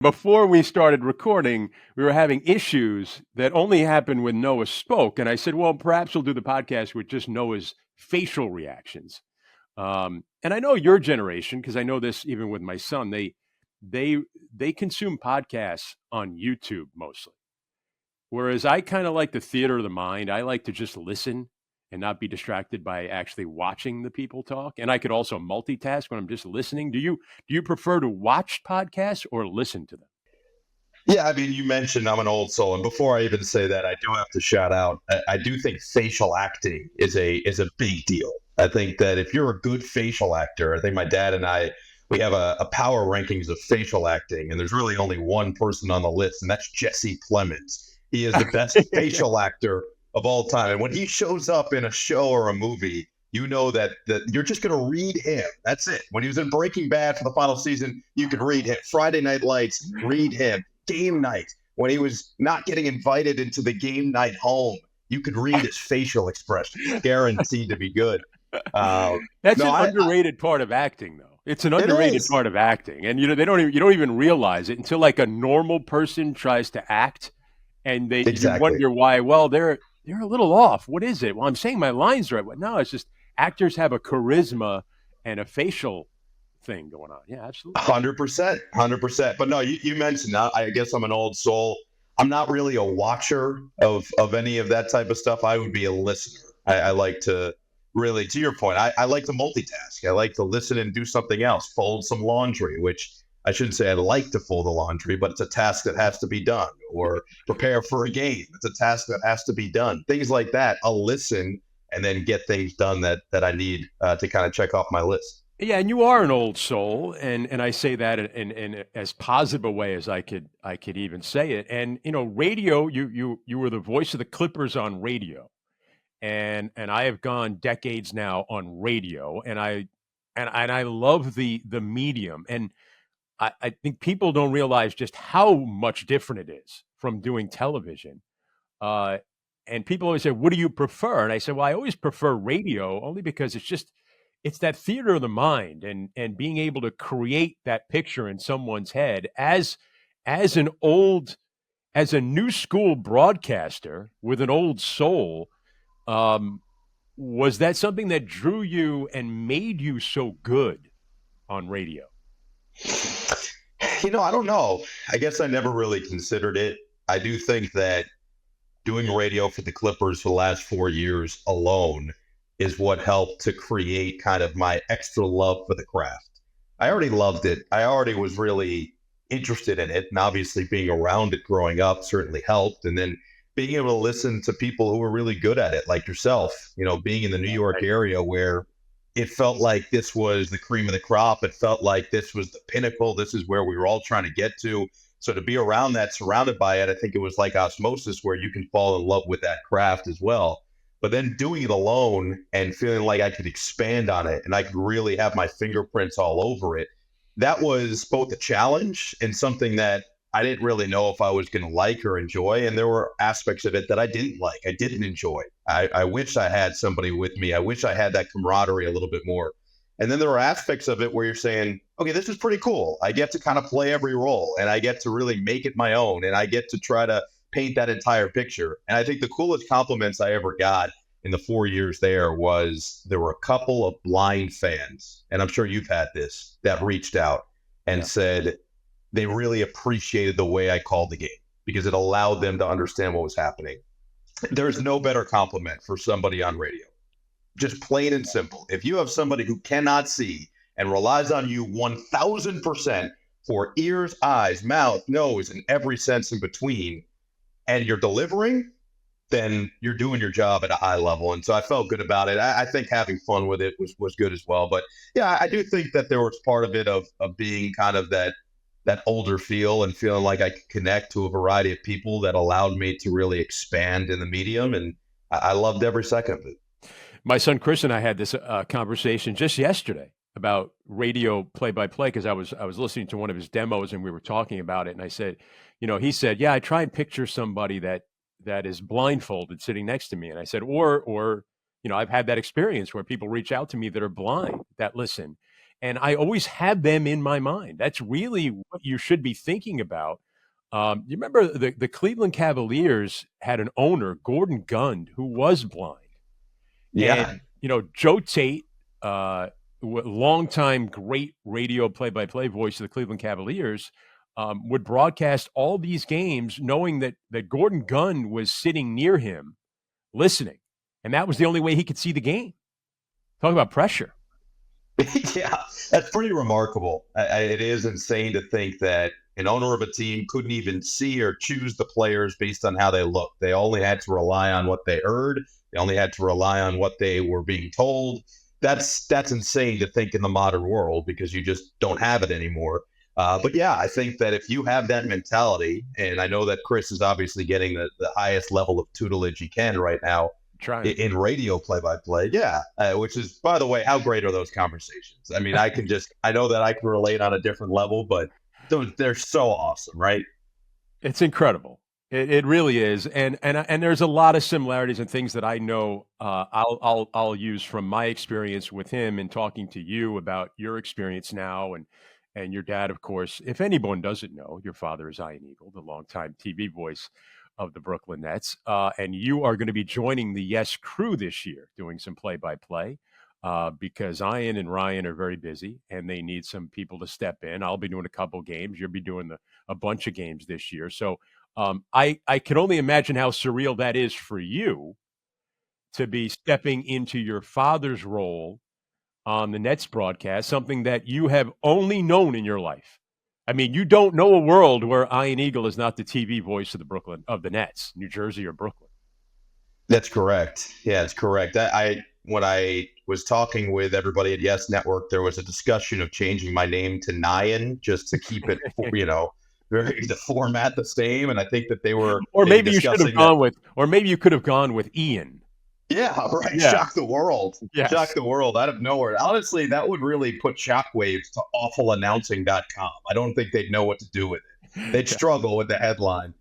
Before we started recording, we were having issues that only happened when Noah spoke. And I said, well, perhaps we'll do the podcast with just Noah's facial reactions. And I know your generation, because I know this even with my son, they they consume podcasts on YouTube mostly. Whereas I kind of like the theater of the mind. I like to just listen and not be distracted by actually watching the people talk. And I could also multitask when I'm just listening. Do you prefer to watch podcasts or listen to them? Yeah, I mean, you mentioned I'm an old soul, and before I even say that, I do have to shout out. I do think facial acting is a big deal. I think that if you're a good facial actor, I think my dad and I we have a power rankings of facial acting, and there's really only one person on the list, and that's Jesse Plemons. He is the best facial actor of all time, and when he shows up in a show or a movie, you know that you're just going to read him. That's it. When he was in Breaking Bad for the final season, you could read him. Friday Night Lights, read him. Game night, when he was not getting invited into the game night home, you could read his facial expression, guaranteed to be good. That's No, an I underrated part of acting, though. It's an it underrated is part of acting, and you don't even realize it until like a normal person tries to act, and you exactly wonder why. Well, they're a little off. What is it? Well, I'm saying my lines right. Well, no, it's just actors have a charisma and a facial thing going on. Yeah, absolutely. 100%, 100%. But no, you mentioned that. I guess I'm an old soul. I'm not really a watcher of any of that type of stuff. I would be a listener. I like to really, to your point, I like to multitask. I like to listen and do something else, fold some laundry, which I shouldn't say I like to fold the laundry, but it's a task that has to be done, or prepare for a game. It's a task that has to be done. Things like that. I'll listen and then get things done that I need to kind of check off my list. Yeah, and you are an old soul, and I say that in as positive a way as I could even say it. And radio, you were the voice of the Clippers on radio, and I have gone decades now on radio, and I love the medium, and I think people don't realize just how much different it is from doing television. Uh, and people always say, "What do you prefer?" And I say, "Well, I always prefer radio only because it's that theater of the mind and being able to create that picture in someone's head as an old as a new school broadcaster with an old soul. Um, was that something that drew you and made you so good on radio?" I don't know. I guess I never really considered it. I do think that doing radio for the Clippers for the last 4 years alone is what helped to create kind of my extra love for the craft. I already loved it. I already was really interested in it. And obviously, being around it growing up certainly helped. And then being able to listen to people who were really good at it, like yourself, being in the New York Right. area where it felt like this was the cream of the crop. It felt like this was the pinnacle. This is where we were all trying to get to. So to be around that, surrounded by it, I think it was like osmosis where you can fall in love with that craft as well. But then doing it alone and feeling like I could expand on it and I could really have my fingerprints all over it, that was both a challenge and something that I didn't really know if I was going to like or enjoy. And there were aspects of it that I didn't like, I didn't enjoy. I wish I had somebody with me. I wish I had that camaraderie a little bit more. And then there are aspects of it where you're saying, okay, this is pretty cool. I get to kind of play every role and I get to really make it my own and I get to try to paint that entire picture. And I think the coolest compliments I ever got in the 4 years there were a couple of blind fans, and I'm sure you've had this, that reached out and Yeah. said they really appreciated the way I called the game because it allowed them to understand what was happening. There's no better compliment for somebody on radio, just plain and simple. If you have somebody who cannot see and relies on you 1000% for ears, eyes, mouth, nose, and every sense in between, and you're delivering, then you're doing your job at a high level. And so I felt good about it. I think having fun with it was good as well. But yeah, I do think that there was part of it of being kind of that older feel and feeling like I could connect to a variety of people that allowed me to really expand in the medium. And I loved every second of it. My son Chris and I had this conversation just yesterday about radio play by play because I was listening to one of his demos and we were talking about it and I said, he said, yeah, I try and picture somebody that is blindfolded sitting next to me, and I said, or I've had that experience where people reach out to me that are blind that listen, And I always have them in my mind. That's really what you should be thinking about. You remember the Cleveland Cavaliers had an owner, Gordon Gund, who was blind. And, Yeah. Joe Tate, longtime great radio play-by-play voice of the Cleveland Cavaliers, would broadcast all these games knowing that Gordon Gund was sitting near him listening. And that was the only way he could see the game. Talk about pressure. Yeah, that's pretty remarkable. It is insane to think that an owner of a team couldn't even see or choose the players based on how they looked. They only had to rely on what they heard. They only had to rely on what they were being told. That's insane to think in the modern world because you just don't have it anymore. But yeah, I think that if you have that mentality, and I know that Chris is obviously getting the highest level of tutelage he can right now Trying. in radio play-by-play. Yeah. Which is, by the way, how great are those conversations? I mean, I know that I can relate on a different level, but they're so awesome, right? It's incredible. It really is, and there's a lot of similarities and things that I know. I'll use from my experience with him and talking to you about your experience now, and your dad, of course. If anyone doesn't know, your father is Ian Eagle, the longtime TV voice of the Brooklyn Nets, and you are going to be joining the Yes crew this year, doing some play-by-play. Because Ian and Ryan are very busy and they need some people to step in. I'll be doing a couple games. You'll be doing a bunch of games this year. So I can only imagine how surreal that is for you to be stepping into your father's role on the Nets broadcast, something that you have only known in your life. I mean, you don't know a world where Ian Eagle is not the TV voice of the Nets, New Jersey or Brooklyn. That's correct. Yeah, it's correct. When I was talking with everybody at Yes Network, there was a discussion of changing my name to Nyan just to keep it, the format the same. And I think that they were Or maybe you should have discussing gone with, or maybe you could have gone with Ian. Yeah, right. Yeah. Shock the world. Yes. Shock the world out of nowhere. Honestly, that would really put shockwaves to awfulannouncing.com. I don't think they'd know what to do with it. They'd struggle with the headline.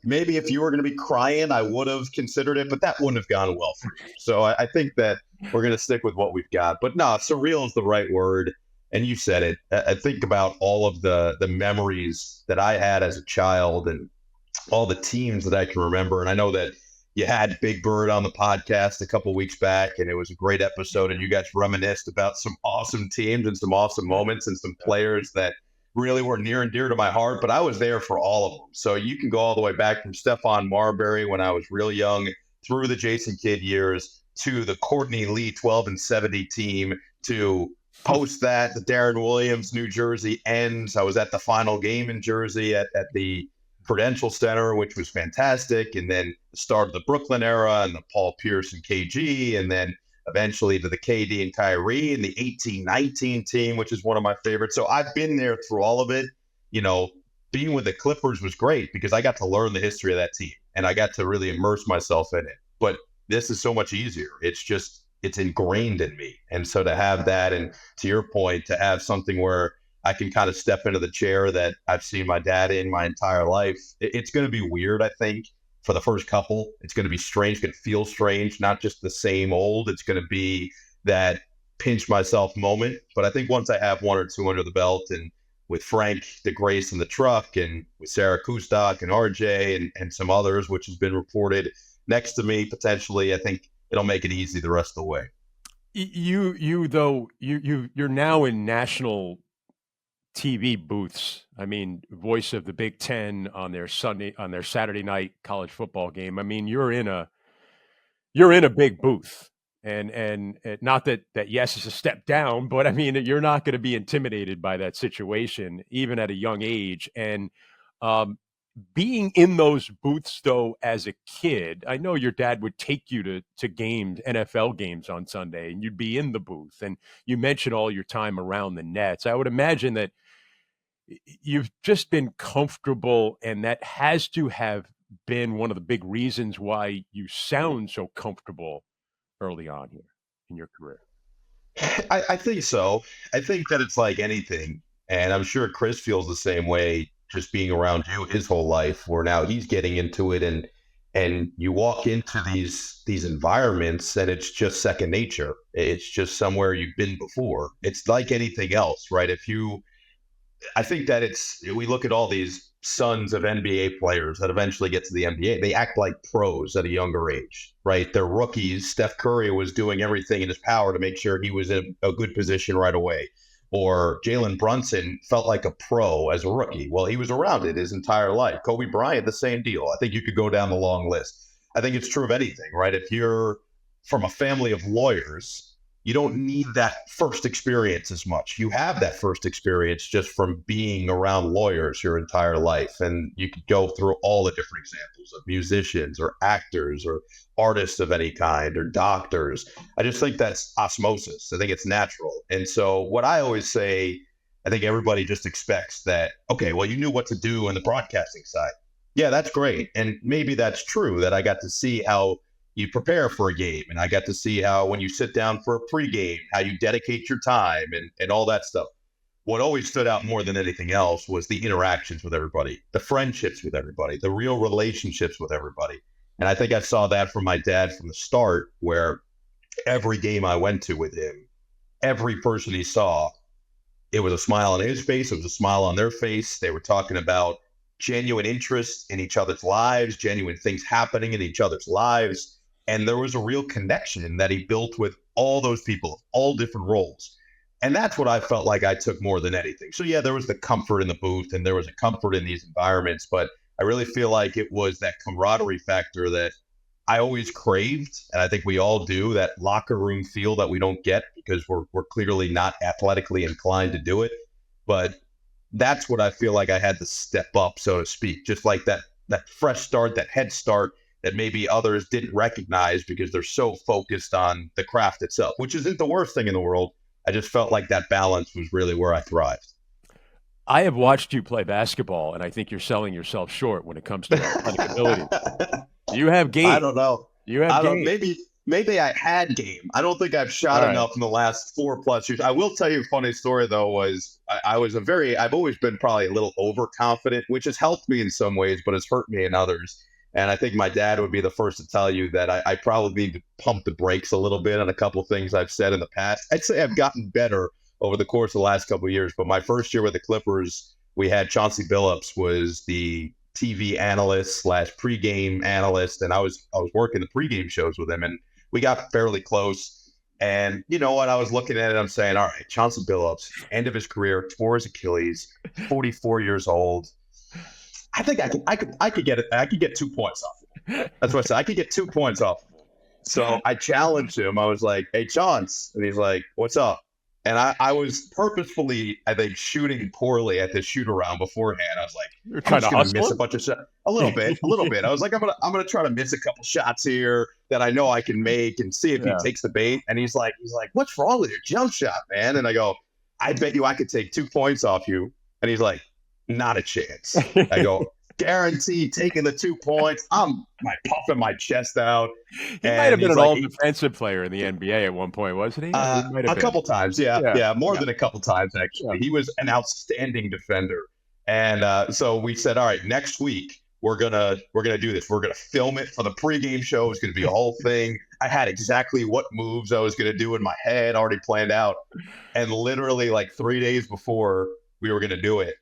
Maybe if you were going to be crying, I would have considered it, but that wouldn't have gone well for you. So I think that we're going to stick with what we've got. But no, surreal is the right word. And you said it. I think about all of the memories that I had as a child and all the teams that I can remember. And I know that you had Big Bird on the podcast a couple weeks back, and it was a great episode. And you guys reminisced about some awesome teams and some awesome moments and some players that really were near and dear to my heart. But I was there for all of them. So you can go all the way back from Stephon Marbury when I was real young through the Jason Kidd years to the Courtney Lee 12 and 70 team to post that the Darren Williams New Jersey ends. I was at the final game in Jersey at the Prudential Center, which was fantastic. And then the start of the Brooklyn era and the Paul Pierce and KG, and then eventually to the KD and Kyrie and the 18-19 team, which is one of my favorites. So I've been there through all of it. Being with the Clippers was great because I got to learn the history of that team and I got to really immerse myself in it. But this is so much easier. It's ingrained in me. And so to have that, and to your point, to have something where I can kind of step into the chair that I've seen my dad in my entire life. It's going to be weird, I think, for the first couple. It's going to be strange. It's going to feel strange, not just the same old. It's going to be that pinch myself moment. But I think once I have one or two under the belt, and with Frank DeGrace in the truck, and with Sarah Kustok and RJ and some others, which has been reported next to me potentially, I think it'll make it easy the rest of the way. You're now in national TV booths. I mean, voice of the Big Ten on their Saturday night college football game. I mean, you're in a big booth, and not that Yes is a step down, but I mean, you're not going to be intimidated by that situation, even at a young age. And being in those booths, though, as a kid, I know your dad would take you to games, NFL games on Sunday, and you'd be in the booth. And you mentioned all your time around the Nets. I would imagine that you've just been comfortable, and that has to have been one of the big reasons why you sound so comfortable early on here in your career. I think so. I think that it's like anything, and I'm sure Chris feels the same way, just being around you his whole life, where now he's getting into it. And And you walk into these environments and it's just second nature. It's just somewhere you've been before. It's like anything else, right? I think that we look at all these sons of NBA players that eventually get to the NBA. They act like pros at a younger age, right? They're rookies. Steph Curry was doing everything in his power to make sure he was in a good position right away. Or Jalen Brunson felt like a pro as a rookie. Well, he was around it his entire life. Kobe Bryant, the same deal. I think you could go down the long list. I think it's true of anything, right? If you're from a family of lawyers, you don't need that first experience as much. You have that first experience just from being around lawyers your entire life. And you could go through all the different examples of musicians or actors or artists of any kind or doctors. I just think that's osmosis. I think it's natural. And so, what I always say, I think everybody just expects that, okay, well, you knew what to do in the broadcasting side. Yeah, that's great. And maybe that's true that I got to see how you prepare for a game. And I got to see how, when you sit down for a pregame, how you dedicate your time and all that stuff. What always stood out more than anything else was the interactions with everybody, the friendships with everybody, the real relationships with everybody. And I think I saw that from my dad from the start, where every game I went to with him, every person he saw, it was a smile on his face, it was a smile on their face. They were talking about genuine interest in each other's lives, genuine things happening in each other's lives. And there was a real connection that he built with all those people of all different roles. And that's what I felt like I took more than anything. So, yeah, there was the comfort in the booth and there was a comfort in these environments. But I really feel like it was that camaraderie factor that I always craved. And I think we all do, that locker room feel that we don't get because we're clearly not athletically inclined to do it. But that's what I feel like I had to step up, so to speak, just like that fresh start, that head start that maybe others didn't recognize because they're so focused on the craft itself, which isn't the worst thing in the world. I just felt like that balance was really where I thrived. I have watched you play basketball, and I think you're selling yourself short when it comes to athletic ability. You have I game. don't know. You have I don't. game. Maybe I had game. I don't think I've shot All right. enough in the last 4+ years. I will tell you a funny story though. I've always been probably a little overconfident, which has helped me in some ways, but has hurt me in others. And I think my dad would be the first to tell you that I probably need to pump the brakes a little bit on a couple of things I've said in the past. I'd say I've gotten better over the course of the last couple of years. But my first year with the Clippers, we had Chauncey Billups was the TV analyst slash pregame analyst, and I was working the pregame shows with him, and we got fairly close. And you know what? I was looking at it, I'm saying, all right, Chauncey Billups, end of his career, tore his Achilles, 44 years old. I think I could get it. I could get 2 points off of him. That's what I said. I could get 2 points off of him. So I challenged him. I was like, hey, Chauncey. And he's like, what's up? And I was purposefully, I think, shooting poorly at this shoot around beforehand. I was like, You're I'm trying to just gonna miss hustle a bunch of shots. A little bit, a little bit. I was like, I'm gonna try to miss a couple shots here that I know I can make and see if he Yeah. takes the bait. And he's like, what's wrong with your jump shot, man? And I go, I bet you I could take 2 points off you. And he's like, not a chance. I go, guaranteed taking the 2 points. I'm puffing my chest out. He might have And been he's an like, all-defensive player in the NBA at one point, wasn't he? He might have a been. couple times, yeah, Yeah. more Yeah. than a couple times Yeah. actually. He was an outstanding defender, and so we said, all right, next week we're gonna do this. We're gonna film it for the pregame show. It's gonna be a whole thing. I had exactly what moves I was gonna do in my head already planned out, and literally like 3 days before we were gonna do it,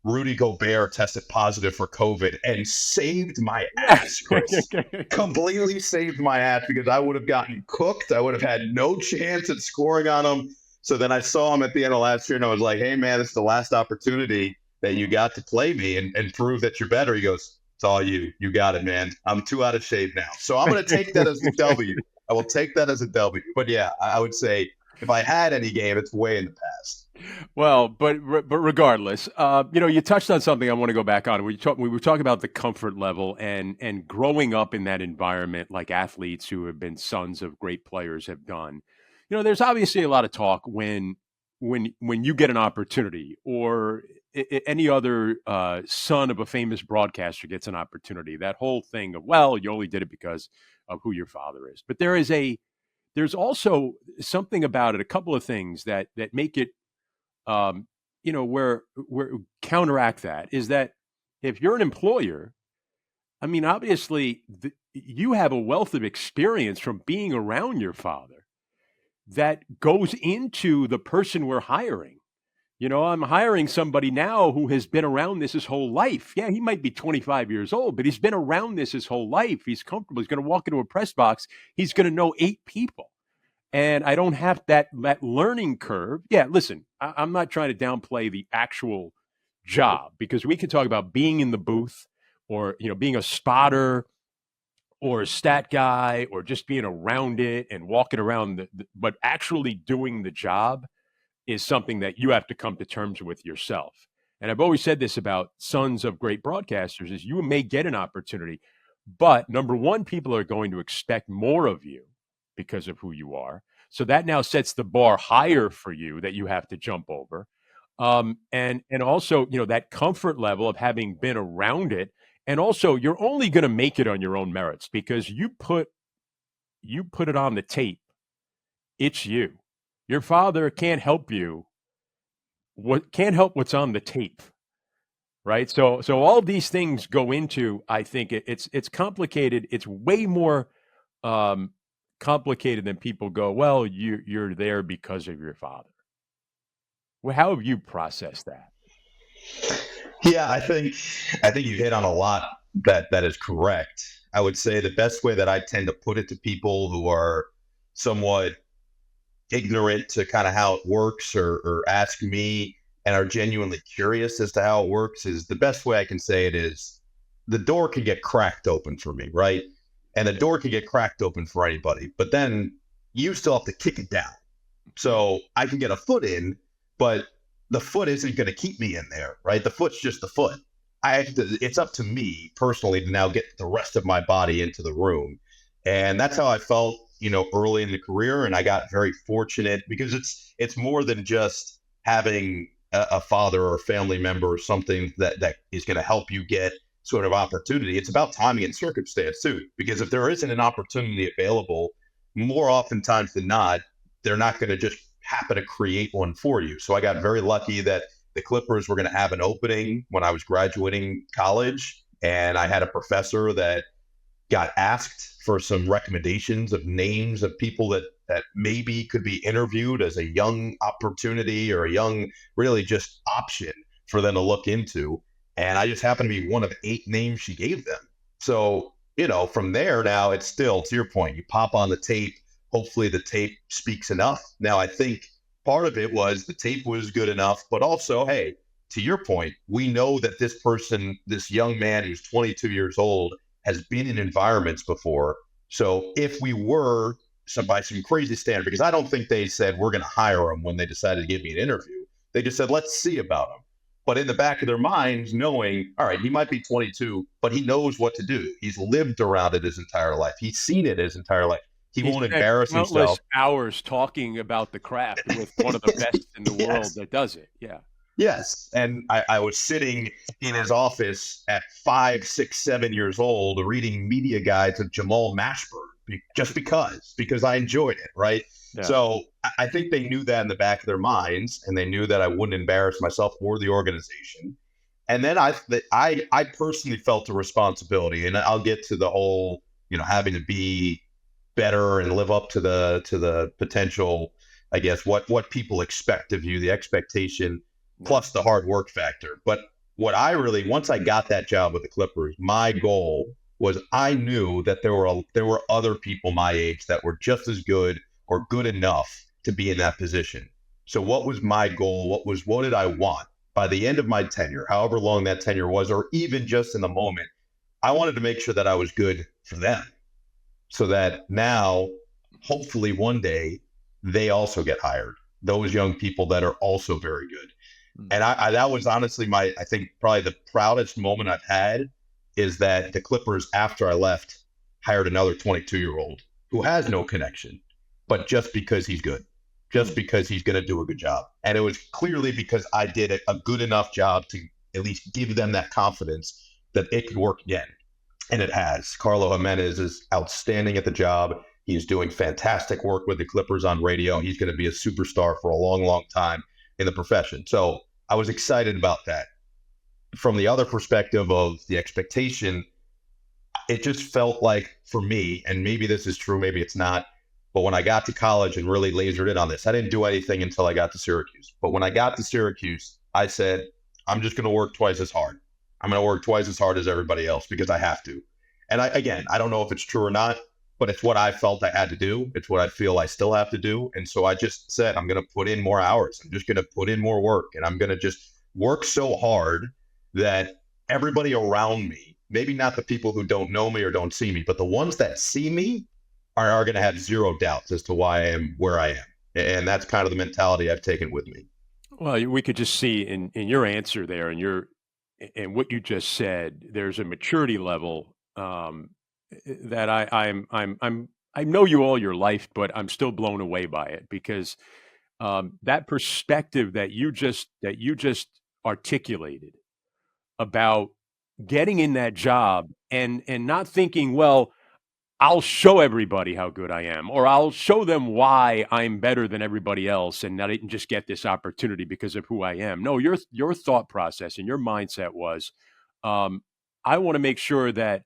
Rudy Gobert tested positive for COVID and saved my ass, Chris. Completely saved my ass because I would have gotten cooked. I would have had no chance at scoring on him. So then I saw him at the end of last year and I was like, hey, man, this is the last opportunity that you got to play me and prove that you're better. He goes, it's all you. You got it, man. I'm too out of shape now. So I'm going to take that as a W. I will take that as a W. But yeah, I would say if I had any game, it's way in the past. Well, but regardless, you touched on something I want to go back on. We were talking about the comfort level and growing up in that environment, like athletes who have been sons of great players have done. There's obviously a lot of talk when you get an opportunity, or any other son of a famous broadcaster gets an opportunity. That whole thing of, well, you only did it because of who your father is. But there's also something about it. A couple of things that make it where counteract that is that if you're an employer, I mean, obviously, you have a wealth of experience from being around your father that goes into the person we're hiring. You know, I'm hiring somebody now who has been around this his whole life. Yeah, he might be 25 years old, but he's been around this his whole life. He's comfortable. He's going to walk into a press box. He's going to know 8 people. And I don't have that learning curve. Yeah, listen, I'm not trying to downplay the actual job, because we can talk about being in the booth, or, you know, being a spotter or a stat guy, or just being around it and walking around but actually doing the job is something that you have to come to terms with yourself. And I've always said this about sons of great broadcasters: is you may get an opportunity, but number one, people are going to expect more of you because of who you are. So that now sets the bar higher for you that you have to jump over. And also, you know, that comfort level of having been around it. And also, you're only going to make it on your own merits, because you put it on the tape. It's you. Your father can't help you. What can't help what's on the tape, right? So all of these things go into. I think it's complicated. It's way more um, complicated than people go. Well, you're there because of your father. Well, how have you processed that? Yeah, I think you hit on a lot that is correct. I would say the best way that I tend to put it to people who are somewhat ignorant to kind of how it works, or ask me and are genuinely curious as to how it works, is the best way I can say it is the door can get cracked open for me, right? And the door can get cracked open for anybody, but then you still have to kick it down. So I can get a foot in, but the foot isn't going to keep me in there, right? The foot's just the foot. It's up to me personally to now get the rest of my body into the room. And that's how I felt, early in the career. And I got very fortunate, because it's more than just having a father or a family member or something that is going to help you get sort of opportunity. It's about timing and circumstance too, because if there isn't an opportunity available, more oftentimes than not, they're not going to just happen to create one for you. So I got very lucky that the Clippers were going to have an opening when I was graduating college, and I had a professor that got asked for some recommendations of names of people that maybe could be interviewed as a young opportunity, or a young, really just option for them to look into. And I just happened to be one of 8 names she gave them. So, from there, now it's still, to your point, you pop on the tape. Hopefully the tape speaks enough. Now, I think part of it was the tape was good enough, but also, hey, to your point, we know that this person, this young man who's 22 years old, has been in environments before. So if we were by some crazy standard, because I don't think they said we're going to hire him when they decided to give me an interview. They just said, let's see about him. But in the back of their minds, knowing, all right, he might be 22, but he knows what to do. He's lived around it his entire life. He's seen it his entire life. He won't embarrass himself. Hours talking about the craft with one of the best in the world that does it. Yeah. Yes. And I was sitting in his office at 5, 6, 7 years old, reading media guides of Jamal Mashburn, just because I enjoyed it. Right. Yeah. So I think they knew that in the back of their minds, and they knew that I wouldn't embarrass myself or the organization. And then I personally felt the responsibility, and I'll get to the whole, having to be better and live up to the potential, I guess, what people expect of you, the expectation plus the hard work factor. But what once I got that job with the Clippers, my goal was, I knew that there were other people my age that were just as good or good enough to be in that position. So what was my goal? What did I want by the end of my tenure, however long that tenure was, or even just in the moment? I wanted to make sure that I was good for them, so that now, hopefully one day, they also get hired. Those young people that are also very good. And I that was honestly I think probably the proudest moment I've had, is that the Clippers, after I left, hired another 22-year-old who has no connection, but just because he's good, just because he's going to do a good job. And it was clearly because I did a good enough job to at least give them that confidence that it could work again. And it has. Carlo Jimenez is outstanding at the job. He's doing fantastic work with the Clippers on radio. He's going to be a superstar for a long, long time in the profession. So I was excited about that. From the other perspective of the expectation, it just felt like for me, and maybe this is true, maybe it's not. But when I got to college and really lasered in on this, I didn't do anything until I got to Syracuse. But when I got to Syracuse, I said, I'm just going to work twice as hard. I'm going to work twice as hard as everybody else because I have to. And again, I don't know if it's true or not, but it's what I felt I had to do. It's what I feel I still have to do. And so I just said, I'm going to put in more hours. I'm just going to put in more work. And I'm going to just work so hard that everybody around me, maybe not the people who don't know me or don't see me, but the ones that see me are going to have zero doubts as to why I am where I am. And that's kind of the mentality I've taken with me. Well, we could just see in your answer there and what you just said, there's a maturity level that I know you all your life, but I'm still blown away by it because that perspective that you just articulated about getting in that job and not thinking, well, I'll show everybody how good I am, or I'll show them why I'm better than everybody else, and I didn't just get this opportunity because of who I am. No, your thought process and your mindset was, um, I want to make sure that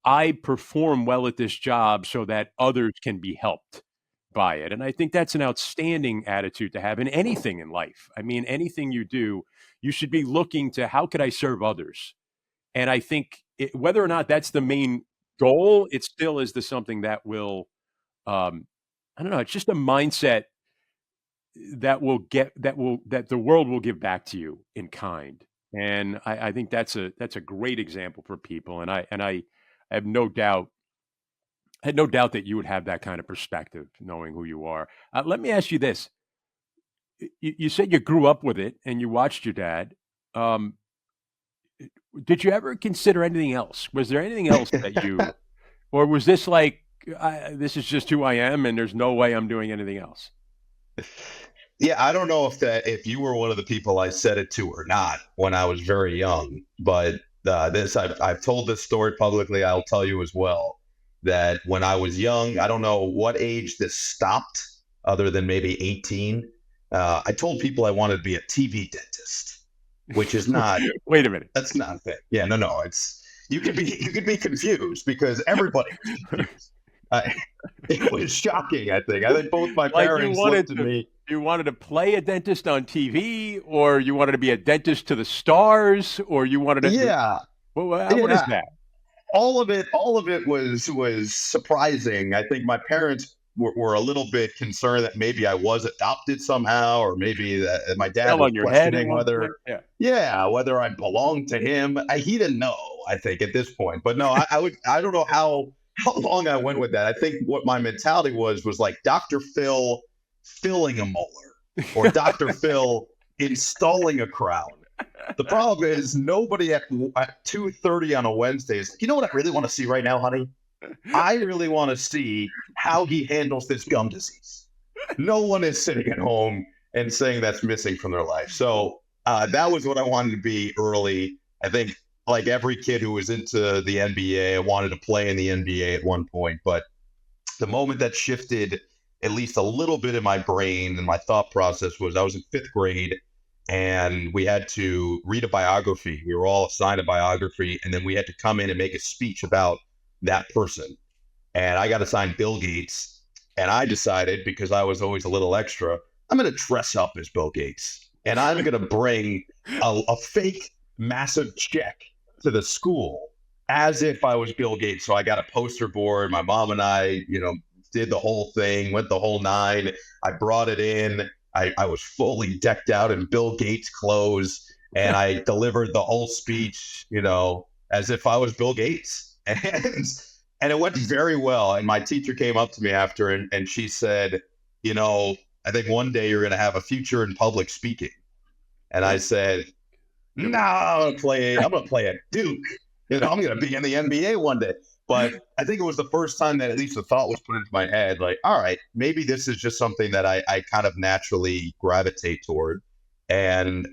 I perform well at this job so that others can be helped by it. And I think that's an outstanding attitude to have in anything in life. I mean, anything you do, you should be looking to how could I serve others? And I think whether or not that's the main goal, it still is the something that will, I don't know, it's just a mindset that the world will give back to you in kind. And I think that's a great example for people. And I have no doubt, had no doubt that you would have that kind of perspective, knowing who you are. Let me ask you this: you said you grew up with it and you watched your dad. Um, did you ever consider anything else? Was there anything else that or was this like, this is just who I am, and there's no way I'm doing anything else? Yeah, I don't know if you were one of the people I said it to or not when I was very young, but this I've told this story publicly. I'll tell you as well that when I was young, I don't know what age this stopped, other than maybe 18. I told people I wanted to be a TV dentist, which is not. Wait a minute. That's not a thing. Yeah, no. It's you could be confused because everybody was confused. It was shocking. I think both my Like parents looked at me. you wanted to play a dentist on TV, or you wanted to be a dentist to the stars, or you wanted to, Yeah, what is yeah. that? All of it was surprising. I think my parents were a little bit concerned that maybe I was adopted somehow, or maybe that my dad Fell was on your head at questioning one point? whether, Yeah. yeah, whether I belonged to him. He didn't know, I think, at this point. But no, I don't know how long I went with that. I think what my mentality was like Dr. Phil filling a molar or Dr. Phil installing a crown. The problem is nobody at 2:30 on a Wednesday is, you know what I really want to see right now, honey? I really want to see how he handles this gum disease. No one is sitting at home and saying that's missing from their life. So that was what I wanted to be early. I think like every kid who was into the NBA, I wanted to play in the NBA at one point. But the moment that shifted at least a little bit in my brain and my thought process was I was in fifth grade and we had to read a biography. We were all assigned a biography, and then we had to come in and make a speech about that person. And I got assigned Bill Gates, and I decided, because I was always a little extra, I'm going to dress up as Bill Gates, and I'm going to bring a fake massive check to the school as if I was Bill Gates. So I got a poster board. My mom and I, did the whole thing, went the whole nine. I brought it in. I was fully decked out in Bill Gates clothes, and I delivered the whole speech, as if I was Bill Gates. And it went very well. And my teacher came up to me after and she said, I think one day you're going to have a future in public speaking. And I said, no, I'm going to play at Duke. I'm going to be in the NBA one day. But I think it was the first time that at least the thought was put into my head, like, all right, maybe this is just something that I kind of naturally gravitate toward. And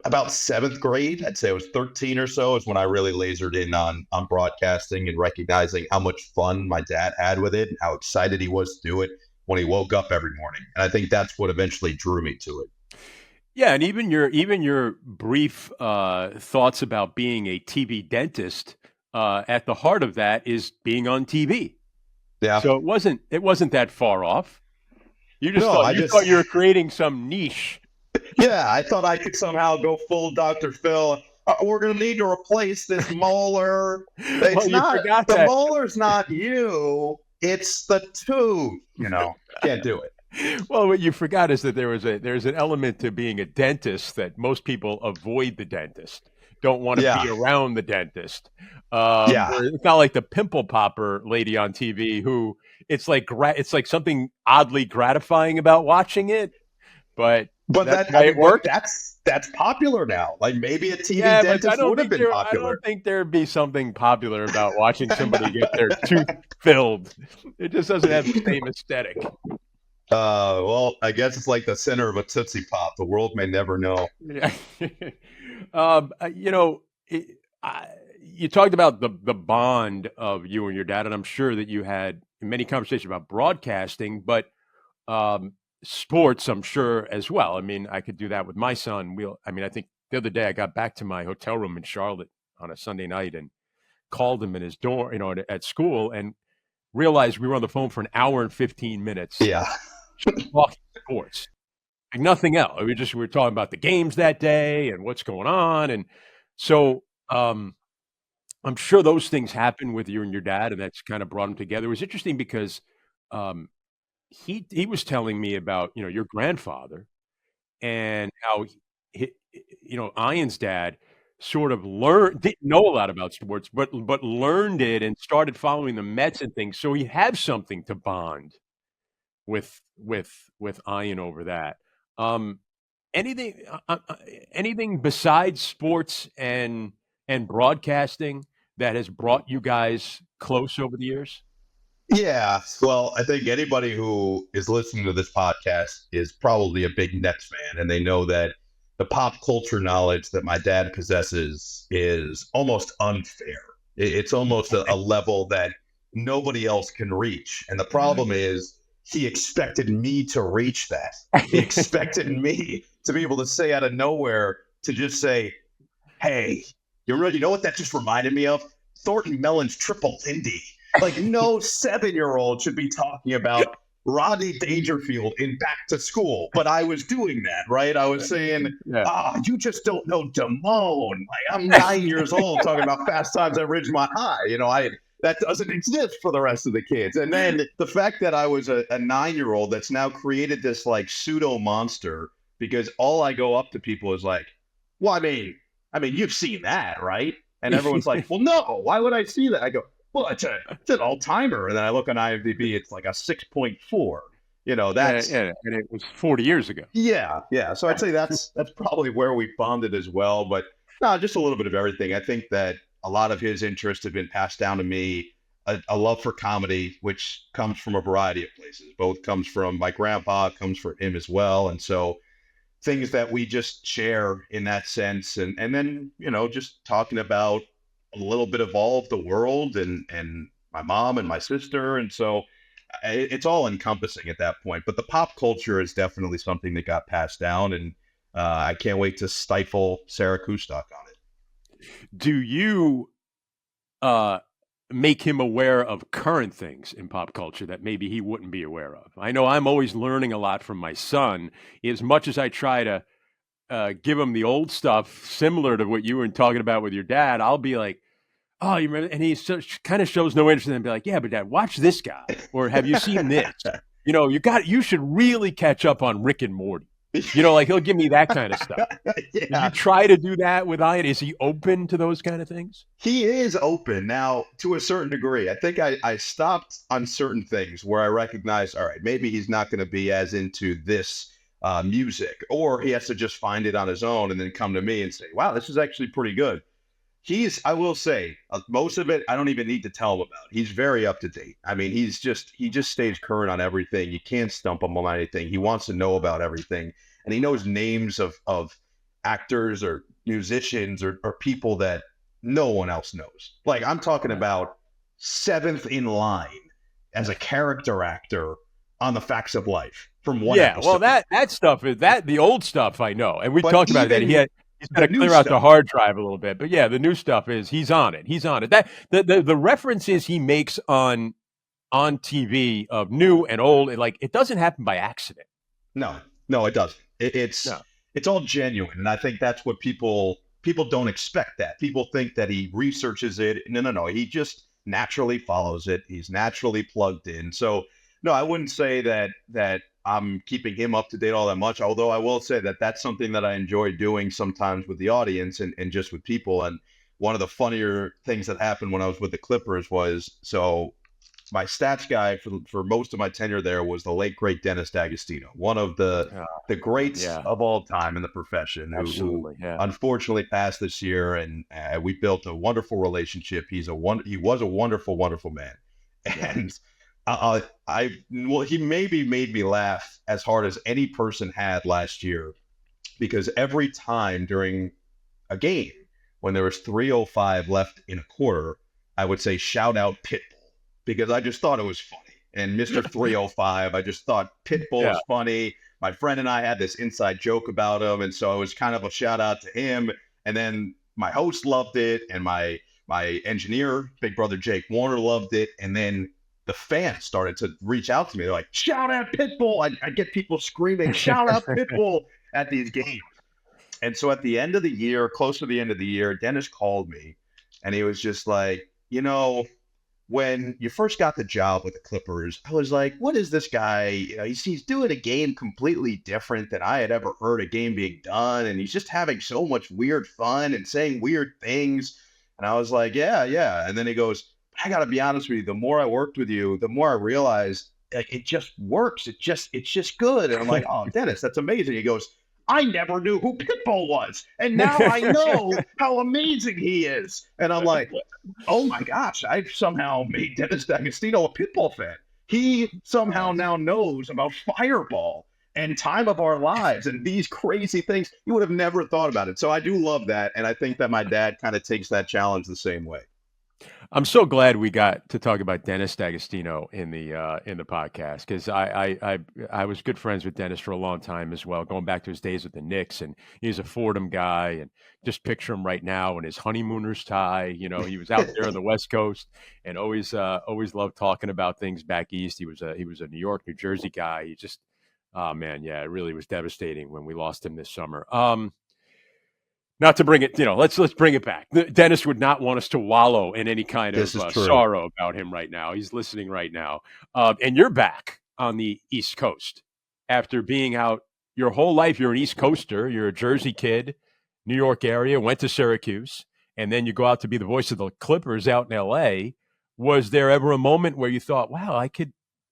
about seventh grade, I'd say I was 13 or so, is when I really lasered in on broadcasting and recognizing how much fun my dad had with it and how excited he was to do it when he woke up every morning. And I think that's what eventually drew me to it. Yeah, and even your brief thoughts about being a TV dentist at the heart of that is being on TV. Yeah. So it wasn't that far off. You just No, thought I you just thought you were creating some niche. yeah, I thought I could somehow go full Dr. Phil. We're going to need to replace this molar. Well, It's you not, forgot the that. molar's not you, it's the tooth. Can't do it. Well, what you forgot is that there's an element to being a dentist that most people avoid the dentist, don't want to Yeah. be around the dentist. Yeah. It's not like the pimple popper lady on TV who it's like something oddly gratifying about watching it, but But that's the way it works. that's popular now. Like maybe a TV Yeah, but dentist would have been I popular. don't think there'd be something popular about watching somebody get their tooth filled. It just doesn't have the same aesthetic. Well, I guess it's like the center of a Tootsie Pop. The world may never know. Yeah. You know, you talked about the bond of you and your dad, and I'm sure that you had many conversations about broadcasting, but sports, I'm sure as well. I mean, I could do that with my son. I think the other day I got back to my hotel room in Charlotte on a Sunday night and called him in his dorm, at school, and realized we were on the phone for an hour and 15 minutes Yeah. talking sports. Like nothing else. We were talking about the games that day and what's going on, and so I'm sure those things happen with you and your dad, and that's kind of brought them together. It was interesting because um, he was telling me about your grandfather and how Ian's dad sort of didn't know a lot about sports, but learned it and started following the Mets and things. So he had something to bond with Ian over that. Um, anything besides sports and broadcasting that has brought you guys close over the years? Yeah. Well, I think anybody who is listening to this podcast is probably a big Nets fan, and they know that the pop culture knowledge that my dad possesses is almost unfair. It's almost a level that nobody else can reach. And the problem is, he expected me to reach that. He expected me to be able to say out of nowhere, to just say, hey, you know what that just reminded me of? Thornton Mellon's Triple Lindy. Like, no 7-year-old should be talking about Rodney Dangerfield in Back to School, but I was doing that, right? I was saying, Yeah. you just don't know Damone. Like, I'm 9 years old talking about Fast Times at Ridgemont High. That doesn't exist for the rest of the kids. And then the fact that I was a 9-year-old that's now created this like pseudo monster, because all I go up to people is like, well, I mean, you've seen that, right? And everyone's like, well, no, why would I see that? I go, well, it's an all-timer. And then I look on IMDb, it's like a 6.4. That's and it was 40 years ago. yeah. So I'd say that's probably where we bonded as well. But no, just a little bit of everything. I think that a lot of his interests have been passed down to me. A love for comedy, which comes from a variety of places. Both comes from my grandpa, comes from him as well. And so things that we just share in that sense. And then, just talking about a little bit of all of the world and my mom and my sister. And so it's all encompassing at that point. But the pop culture is definitely something that got passed down. And I can't wait to stifle Sarah Kustok on it. Do you make him aware of current things in pop culture that maybe he wouldn't be aware of? I know I'm always learning a lot from my son. As much as I try to give him the old stuff, similar to what you were talking about with your dad, I'll be like, "Oh, you remember?" And he kind of shows no interest, and be like, "Yeah, but Dad, watch this guy, or have you seen this? You should really catch up on Rick and Morty." Like he'll give me that kind of stuff. Yeah. Do you try to do that with Ian? Is he open to those kind of things? He is open now to a certain degree. I think I stopped on certain things where I recognized, all right, maybe he's not going to be as into this music, or he has to just find it on his own and then come to me and say, wow, this is actually pretty good. I will say, most of it, I don't even need to tell him about. He's very up to date. I mean, he just stays current on everything. You can't stump him on anything. He wants to know about everything. And he knows names of actors or musicians or people that no one else knows. Like, I'm talking about seventh in line as a character actor on The Facts of Life from one episode. Well, that stuff is the old stuff I know, and we But talked about that. even- He's the got to new clear out the stuff. hard drive a little bit, but yeah, the new stuff is he's on it. He's on it. That the references he makes on TV of new and old, like it doesn't happen by accident. No, no, it doesn't. No. It's all genuine, and I think that's what people don't expect. That people think that he researches it. No, no, no. He just naturally follows it. He's naturally plugged in. So no, I wouldn't say that I'm keeping him up to date all that much. Although I will say that that's something that I enjoy doing sometimes with the audience and just with people. And one of the funnier things that happened when I was with the Clippers was so my stats guy for most of my tenure there was the late great Dennis D'Agostino, one of the greats Yeah, of all time in the profession, who absolutely. Yeah. unfortunately passed this year, and we built a wonderful relationship. He was a wonderful, wonderful man, Yeah. and well, he maybe made me laugh as hard as any person had last year because every time during a game when there was 3:05 left in a quarter, I would say shout out Pitbull because I just thought it was funny. And Mr. 305, I just thought Pitbull Yeah. was funny. My friend and I had this inside joke about him, and so it was kind of a shout out to him. And then my host loved it, and my engineer, big brother Jake Warner, loved it. And then the fans started to reach out to me. They're like, shout out Pitbull. I get people screaming, shout out Pitbull at these games. And so at the end of the year, close to the end of the year, Dennis called me and he was just like, when you first got the job with the Clippers, I was like, what is this guy? He's doing a game completely different than I had ever heard a game being done. And he's just having so much weird fun and saying weird things. And I was like, yeah, yeah. And then he goes, I got to be honest with you. The more I worked with you, the more I realized like, it just works. It's just good. And I'm like, oh, Dennis, that's amazing. He goes, I never knew who Pitbull was. And now I know how amazing he is. And I'm like, oh my gosh, I've somehow made Dennis D'Agostino a Pitbull fan. He somehow now knows about Fireball and Time of Our Lives and these crazy things. You would have never thought about it. So I do love that. And I think that my dad kind of takes that challenge the same way. I'm so glad we got to talk about Dennis D'Agostino in the podcast because I was good friends with Dennis for a long time as well, going back to his days with the Knicks, and he's a Fordham guy, and just picture him right now in his honeymooner's tie. He was out there on the West Coast, and always loved talking about things back east. He was a New York, New Jersey guy. He just, oh man, yeah, it really was devastating when we lost him this summer. Not to bring it, let's bring it back. Dennis would not want us to wallow in any kind of This is true. sorrow about him right now. He's listening right now. And you're back on the East Coast after being out your whole life. You're an East Coaster. You're a Jersey kid, New York area, went to Syracuse, and then you go out to be the voice of the Clippers out in L.A. Was there ever a moment where you thought, wow,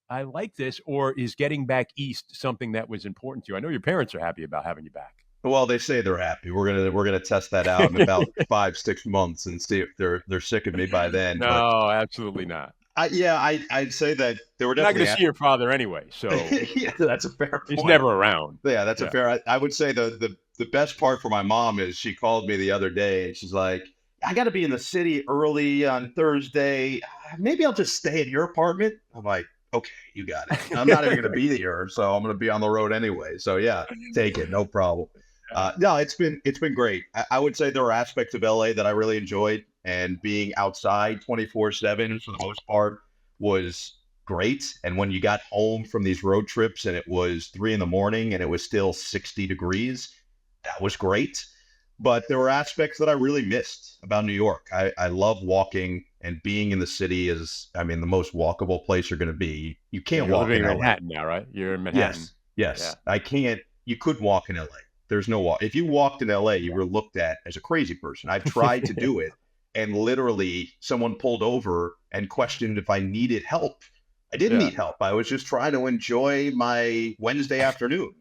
I like this, or is getting back East something that was important to you? I know your parents are happy about having you back. Well, they say they're happy. We're gonna test that out in about 5-6 months and see if they're sick of me by then. But No, absolutely not. I'd say that they were You're not going definitely to see your father anyway, so yeah, that's a fair point. he's never around. Yeah, that's a Yeah. fair. I would say the best part for my mom is she called me the other day and she's like, I got to be in the city early on Thursday. Maybe I'll just stay in your apartment. I'm like, okay, you got it. I'm not even going to be here, so I'm going to be on the road anyway. So yeah, take it, no problem. No, it's been great. I would say there are aspects of LA that I really enjoyed, and being outside 24/7 for the most part was great. And when you got home from these road trips and it was 3 in the morning and it was still 60 degrees, that was great. But there were aspects that I really missed about New York. I love walking, and being in the city is, I mean, the most walkable place you're going to be. You can't You're walk living in in LA. Manhattan now, right? You're in Manhattan. Yes, yes. Yeah. I can't. You could walk in LA. There's no walk. If you walked in LA, you were looked at as a crazy person. I've tried to do it, and literally someone pulled over and questioned if I needed help. I didn't Yeah. need help. I was just trying to enjoy my Wednesday afternoon.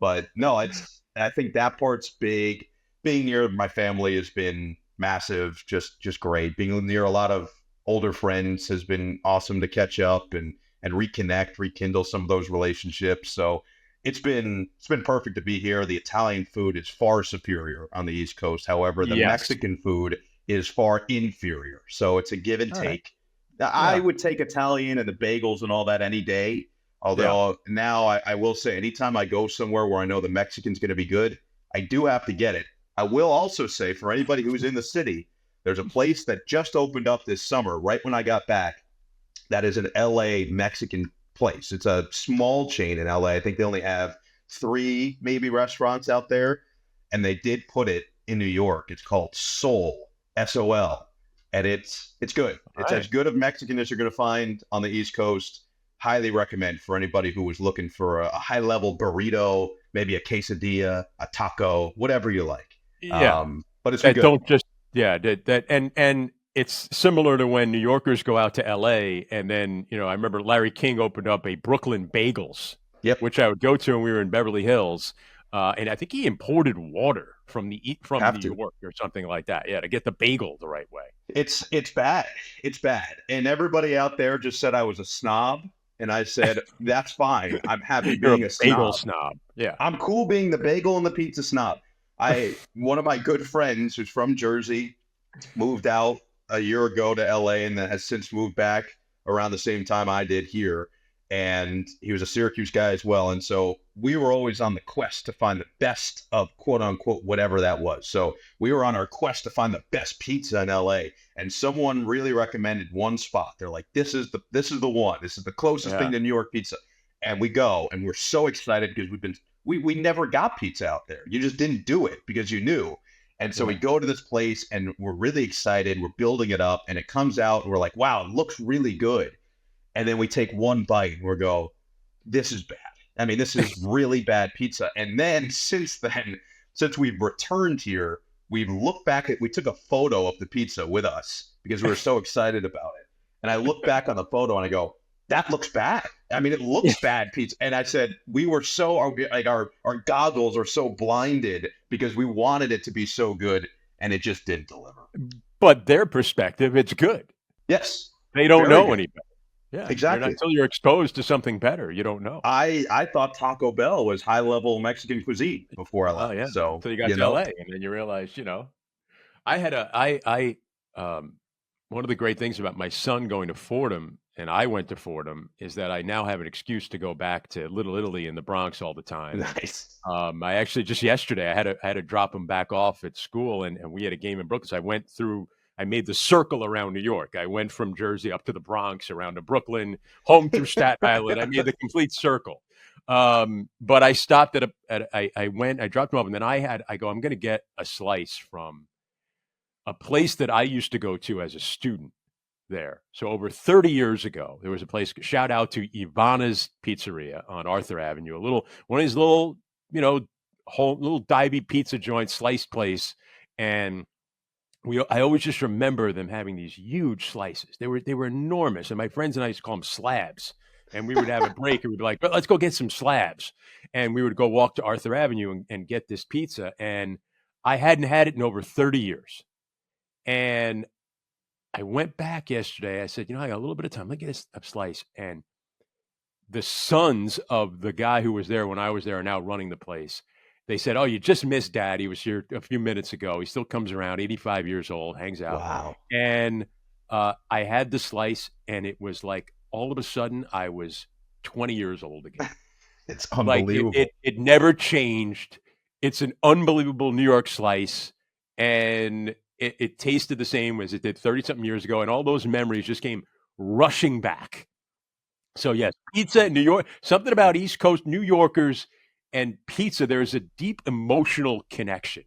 But no, I think that part's big. Being near my family has been massive, just great. Being near a lot of older friends has been awesome to catch up and reconnect, rekindle some of those relationships. So it's been perfect to be here. The Italian food is far superior on the East Coast. However, the Yes. Mexican food is far inferior. So it's a give and All right. take. Now, I Yeah. would take Italian and the bagels and all that any day. Although now I will say, anytime I go somewhere where I know the Mexican's going to be good, I do have to get it. I will also say for anybody who's in the city, there's a place that just opened up this summer, right when I got back. That is an LA Mexican place. It's a small chain in LA. I think they only have three maybe restaurants out there, and they did put it in New York. It's called Soul, SOL, and it's good. All It's right. as good of Mexican as you're going to find on the East Coast. Highly recommend for anybody who was looking for a high level burrito, maybe a quesadilla, a taco, whatever you like. Yeah. But it's That good. don't just that and it's similar to when New Yorkers go out to LA and then, I remember Larry King opened up a Brooklyn Bagels, Yep, which I would go to when we were in Beverly Hills. And I think he imported water from have New to. York or something like that. Yeah, to get the bagel the right way. It's bad. It's bad. And everybody out there just said I was a snob, and I said that's fine. I'm happy You're a being a bagel snob. snob. Yeah. I'm cool being the bagel and the pizza snob. I One of my good friends who's from Jersey moved out a year ago to LA and then has since moved back around the same time I did here. And he was a Syracuse guy as well. And so we were always on the quest to find the best of quote unquote whatever that was. So we were on our quest to find the best pizza in LA. And someone really recommended one spot. They're like, this is the one. This is the closest Yeah. thing to New York pizza. And we go and we're so excited because we never got pizza out there. You just didn't do it because you knew. And so we Yeah. go to this place and we're really excited. We're building it up and it comes out and we're like, wow, it looks really good. And then we take one bite and we go, this is bad. I mean, this is really bad pizza. And then since we've returned here, we took a photo of the pizza with us because we were so excited about it. And I look back on the photo and I go, that looks bad. I mean, it looks bad pizza. And I said, we were so like our goggles are so blinded because we wanted it to be so good and it just didn't deliver. But their perspective, it's good. Yes, They don't very know good. any better. Yeah. You're not Exactly. until you're exposed to something better. You don't know. I thought Taco Bell was high level Mexican cuisine before I Oh left. yeah. So, Until you got to LA and then you realize, I had one of the great things about my son going to Fordham and I went to Fordham is that I now have an excuse to go back to Little Italy in the Bronx all the time. And nice. I actually just yesterday I had to drop him back off at school and we had a game in Brooklyn. So I made the circle around New York. I went from Jersey up to the Bronx, around to Brooklyn, home through Staten Island. I made the complete circle. But I stopped I dropped him off and then I'm going to get a slice from a place that I used to go to as a student there. So over 30 years ago, there was a place, shout out to Ivana's Pizzeria on Arthur Avenue, one of these little, little divey pizza joint sliced place. And I always just remember them having these huge slices. They were enormous. And my friends and I used to call them slabs. And we would have a break and we'd be like, let's go get some slabs. And we would go walk to Arthur Avenue and get this pizza. And I hadn't had it in over 30 years. And I went back yesterday. I said, I got a little bit of time. Let me get a slice. And the sons of the guy who was there when I was there are now running the place. They said, oh, you just missed Dad. He was here a few minutes ago. He still comes around, 85 years old, hangs out. Wow. And I had the slice, and it was like all of a sudden I was 20 years old again. It's Like unbelievable. it never changed. It's an unbelievable New York slice. And it tasted the same as it did 30-something years ago. And all those memories just came rushing back. So, yes, pizza in New York, something about East Coast New Yorkers and pizza, there's a deep emotional connection.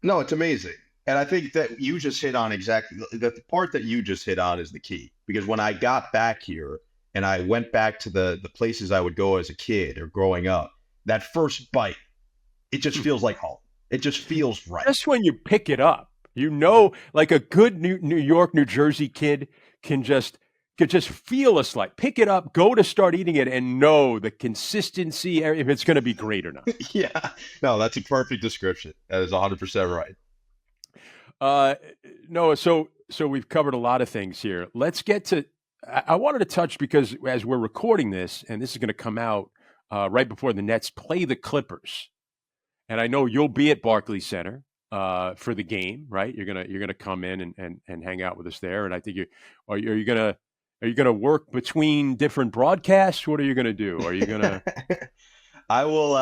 No, it's amazing. And I think that you just hit on exactly the part that you just hit on is the key. Because when I got back here and I went back to the places I would go as a kid or growing up, that first bite, it just feels like home. It just feels right. Just when you pick it up, like a good New York, New Jersey kid can just feel a slice, pick it up, go to start eating it, and know the consistency, if it's going to be great or not. Yeah. No, that's a perfect description. That is 100% right. No, so we've covered a lot of things here. Let's get to. I wanted to touch because as we're recording this, and this is going to come out right before the Nets play the Clippers, and I know you'll be at Barclays Center for the game, right? You're gonna come in and hang out with us there, and I think are you gonna work between different broadcasts? What are you gonna do? Are you gonna? I will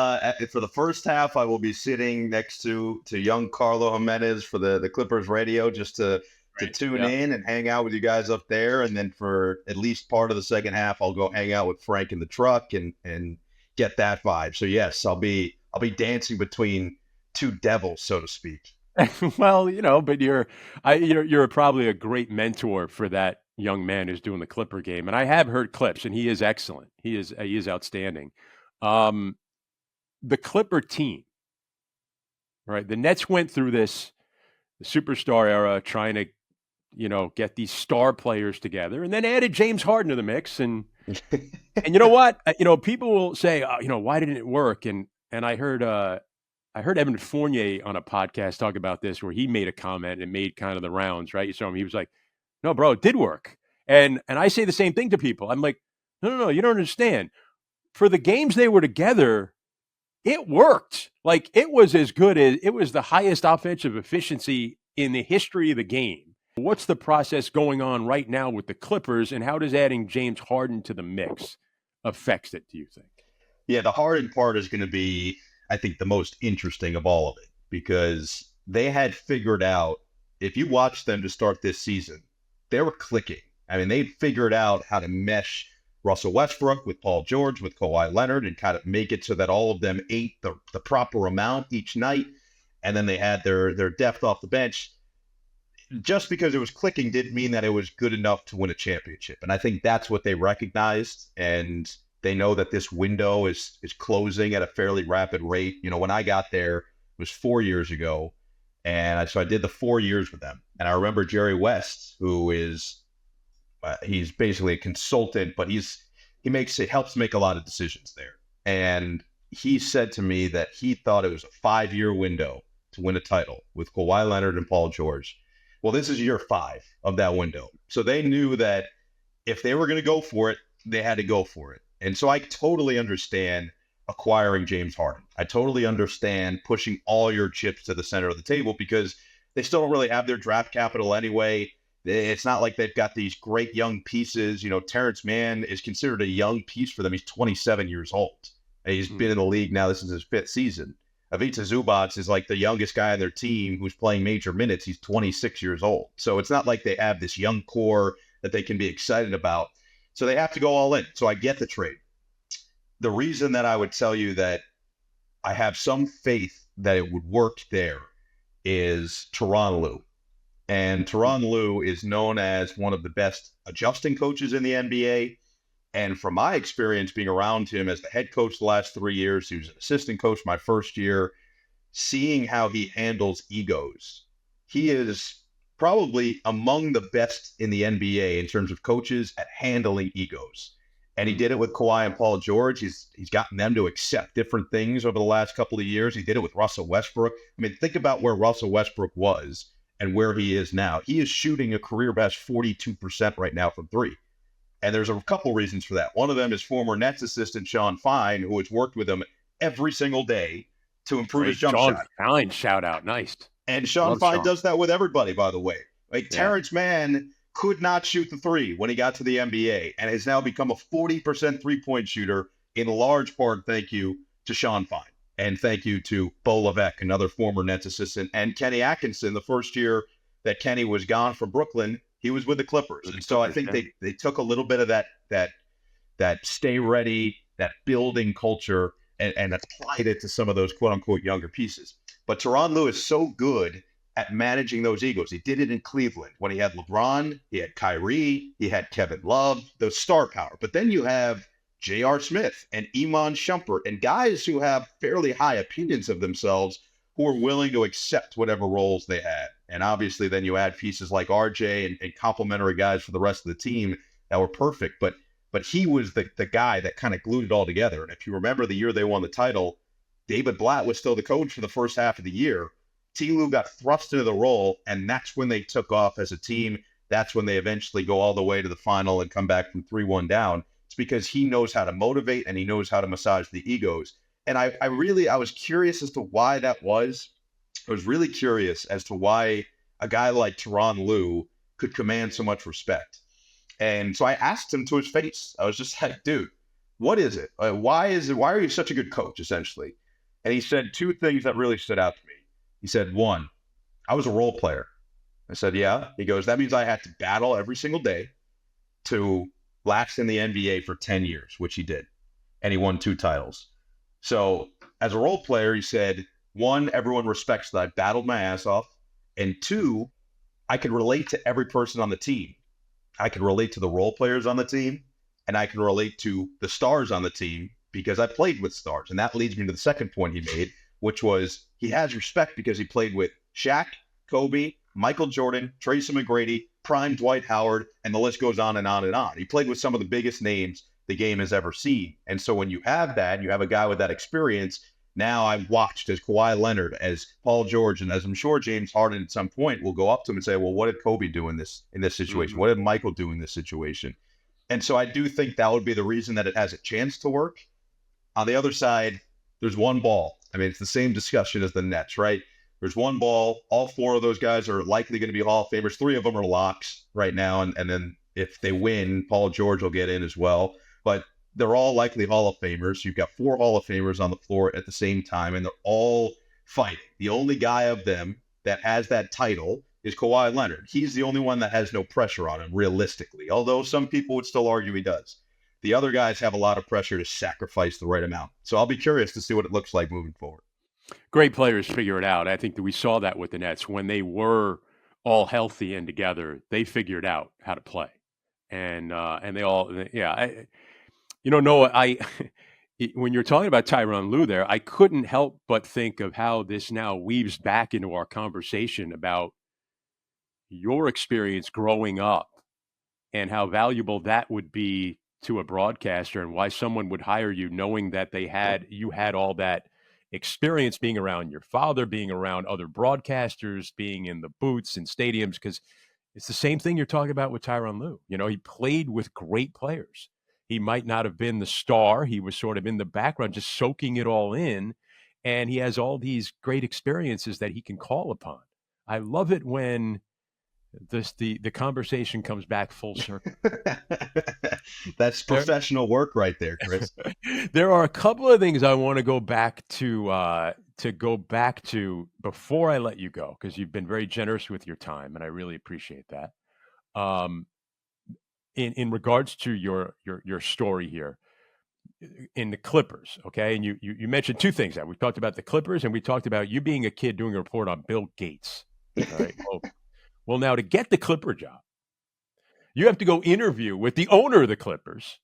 for the first half. I will be sitting next to young Carlo Jimenez for the Clippers radio, just to Right. tune Yeah. in and hang out with you guys up there. And then for at least part of the second half, I'll go hang out with Frank in the truck and get that vibe. So yes, I'll be dancing between two devils, so to speak. Well, but you're probably a great mentor for that young man who's doing the Clipper game. And I have heard clips, and he is excellent. He is outstanding. Um, the Clipper team, right? The Nets went through this the superstar era, trying to get these star players together, and then added James Harden to the mix. And you know what? People will say, why didn't it work? And I heard Evan Fournier on a podcast talk about this, where he made a comment and it made kind of the rounds, right? So he was like, "No, bro, it did work." And I say the same thing to people. I'm like, "No, no, no, you don't understand. For the games they were together, it worked. Like, it was as good as it was the highest offensive efficiency in the history of the game." What's the process going on right now with the Clippers, and how does adding James Harden to the mix affects it, do you think? Yeah, the hard part is going to be, I think, the most interesting of all of it because they had figured out, if you watch them to start this season, they were clicking. I mean, they figured out how to mesh Russell Westbrook with Paul George, with Kawhi Leonard, and kind of make it so that all of them ate the proper amount each night. And then they had their depth off the bench. Just because it was clicking didn't mean that it was good enough to win a championship. And I think that's what they recognized. And they know that this window is closing at a fairly rapid rate. When I got there, it was 4 years ago. And so I did the 4 years with them. And I remember Jerry West, who is, he's basically a consultant, but he helps make a lot of decisions there. And he said to me that he thought it was a 5-year window to win a title with Kawhi Leonard and Paul George. Well, this is year 5 of that window. So they knew that if they were going to go for it, they had to go for it. And so I totally understand acquiring James Harden. I totally understand pushing all your chips to the center of the table because they still don't really have their draft capital anyway. It's not like they've got these great young pieces. Terrence Mann is considered a young piece for them. He's 27 years old. And he's been in the league now. This is his 5th season. Ivica Zubac is like the youngest guy on their team who's playing major minutes. He's 26 years old. So it's not like they have this young core that they can be excited about. So they have to go all in. So I get the trade. The reason that I would tell you that I have some faith that it would work there is Tyronn Lue. And Tyronn Lue is known as one of the best adjusting coaches in the NBA. And from my experience being around him as the head coach the last 3 years, he was an assistant coach my first year, seeing how he handles egos. He is probably among the best in the NBA in terms of coaches at handling egos. And he did it with Kawhi and Paul George. He's gotten them to accept different things over the last couple of years. He did it with Russell Westbrook. I mean, think about where Russell Westbrook was and where he is now. He is shooting a career best 42% right now from 3. And there's a couple reasons for that. One of them is former Nets assistant Sean Fine, who has worked with him every single day to improve his jump Sean shot. Fine shout out. Nice. And Sean Love Fine Sean. does that with everybody, by the way. Like Yeah. Terrence Mann could not shoot the 3 when he got to the NBA and has now become a 40% three-point shooter, in large part thank you to Sean Fine. And thank you to Bo Levesque, another former Nets assistant, and Kenny Atkinson, the first year that Kenny was gone from Brooklyn, he was with the Clippers. And so I think they took a little bit of that stay ready, that building culture, and applied it to some of those quote-unquote younger pieces. But Tyronn Lue is so good at managing those egos. He did it in Cleveland when he had LeBron, he had Kyrie, he had Kevin Love, those star power. But then you have J.R. Smith and Iman Shumpert and guys who have fairly high opinions of themselves who are willing to accept whatever roles they had. And obviously then you add pieces like RJ and complementary guys for the rest of the team that were perfect. But he was the guy that kind of glued it all together. And if you remember the year they won the title, David Blatt was still the coach for the first half of the year. T. Lue got thrust into the role, and that's when they took off as a team. That's when they eventually go all the way to the final and come back from 3-1 down. It's because he knows how to motivate and he knows how to massage the egos. And I was curious as to why that was. I was really curious as to why a guy like Tyronn Lue could command so much respect. And so I asked him to his face. I was just like, dude, what is it? Why are you such a good coach, essentially? And he said two things that really stood out to me. He said, one, I was a role player. I said, yeah. He goes, that means I had to battle every single day to last in the NBA for 10 years, which he did. And he won 2 titles. So as a role player, he said, one, everyone respects that I battled my ass off. And two, I could relate to every person on the team. I could relate to the role players on the team, and I can relate to the stars on the team because I played with stars. And that leads me to the second point he made, which was he has respect because he played with Shaq, Kobe, Michael Jordan, Tracy McGrady, prime Dwight Howard, and the list goes on and on and on. He played with some of the biggest names the game has ever seen. And so when you have that, you have a guy with that experience. Now I've watched as Kawhi Leonard, as Paul George, and as I'm sure James Harden at some point will go up to him and say, well, what did Kobe do in this situation? Mhm. What did Michael do in this situation? And so I do think that would be the reason that it has a chance to work. On the other side, there's one ball. I mean, it's the same discussion as the Nets, right? There's one ball. All 4 of those guys are likely going to be Hall of Famers. 3 of them are locks right now. And then if they win, Paul George will get in as well. But they're all likely Hall of Famers. You've got 4 Hall of Famers on the floor at the same time, and they're all fighting. The only guy of them that has that title is Kawhi Leonard. He's the only one that has no pressure on him, realistically, although some people would still argue he does. The other guys have a lot of pressure to sacrifice the right amount. So I'll be curious to see what it looks like moving forward. Great players figure it out. I think that we saw that with the Nets when they were all healthy and together. They figured out how to play, and they all, yeah. Noah, when you're talking about Tyronn Lue there, I couldn't help but think of how this now weaves back into our conversation about your experience growing up and how valuable that would be to a broadcaster and why someone would hire you knowing that you had all that experience being around your father, being around other broadcasters, being in the booths and stadiums, because it's the same thing you're talking about with Tyronn Lue. He played with great players. He might not have been the star. He was sort of in the background, just soaking it all in. And he has all these great experiences that he can call upon. I love it when the conversation comes back full circle. That's professional work right there, Chris. There are a couple of things I want to go back to before I let you go, because you've been very generous with your time, and I really appreciate that. In regards to your story here in the Clippers, okay, and you mentioned 2 things. That we talked about the Clippers, and we talked about you being a kid doing a report on Bill Gates. All right. Well, now to get the Clipper job, you have to go interview with the owner of the Clippers,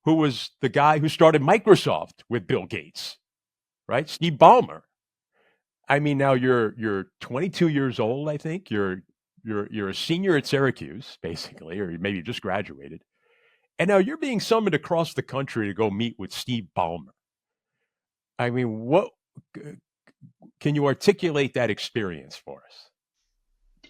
who was the guy who started Microsoft with Bill Gates, right? Steve Ballmer. I mean, now you're 22 years old, I think. You're a senior at Syracuse, basically, or maybe you just graduated. And now you're being summoned across the country to go meet with Steve Ballmer. I mean, what can you articulate that experience for us?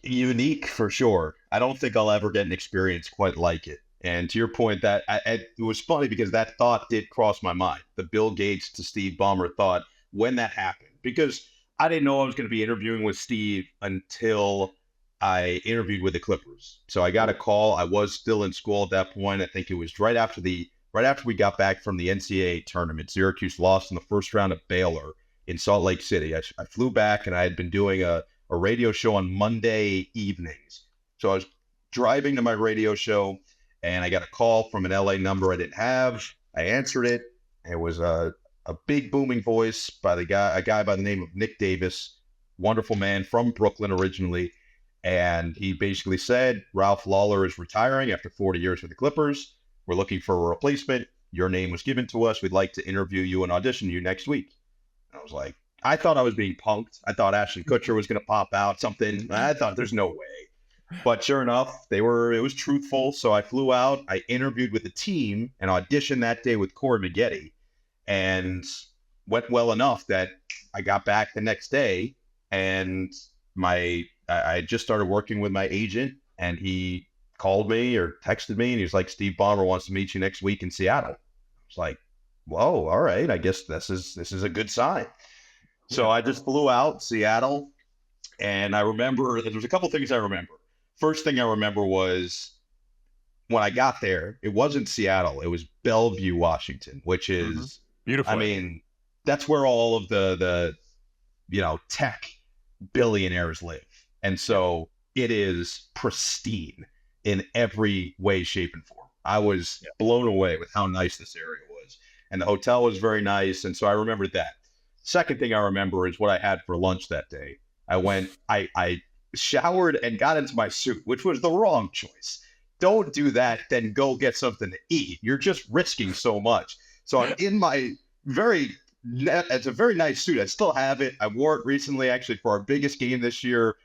Unique for sure. I don't think I'll ever get an experience quite like it. And to your point, that it was funny because that thought did cross my mind. The Bill Gates to Steve Ballmer thought when that happened, because I didn't know I was going to be interviewing with Steve until I interviewed with the Clippers. So I got a call. I was still in school at that point. I think it was right after we got back from the NCAA tournament. Syracuse lost in the first round of Baylor in Salt Lake City. I flew back, and I had been doing a radio show on Monday evenings. So I was driving to my radio show, and I got a call from an LA number I didn't have. I answered it. It was a big booming voice by a guy by the name of Nick Davis, wonderful man from Brooklyn originally. And he basically said, Ralph Lawler is retiring after 40 years with the Clippers. We're looking for a replacement. Your name was given to us. We'd like to interview you and audition you next week. And I was like, I thought I was being punked. I thought Ashton Kutcher was going to pop out something. I thought there's no way. But sure enough, it was truthful. So I flew out. I interviewed with the team and auditioned that day with Corey Maggette, and went well enough that I got back the next day, and I just started working with my agent, and he called me or texted me, and he was like, Steve Ballmer wants to meet you next week in Seattle. I was like, whoa, all right. I guess this is a good sign. So I just flew out Seattle, and I remember there's a couple things I remember. First thing I remember was when I got there, it wasn't Seattle. It was Bellevue, Washington, which Hmm. is, I Beautiful area. mean, that's where all of the tech billionaires live. And Yeah. so it is pristine in every way, shape, and form. I was Yeah. blown away with how nice this area was. And the hotel was very nice. And so I remembered that. Second thing I remember is what I had for lunch that day. I showered and got into my suit, which was the wrong choice. Don't do that, then go get something to eat. You're just risking so much. So I'm in my very it's a very nice suit. I still have it. I wore it recently, actually, for our biggest game this year,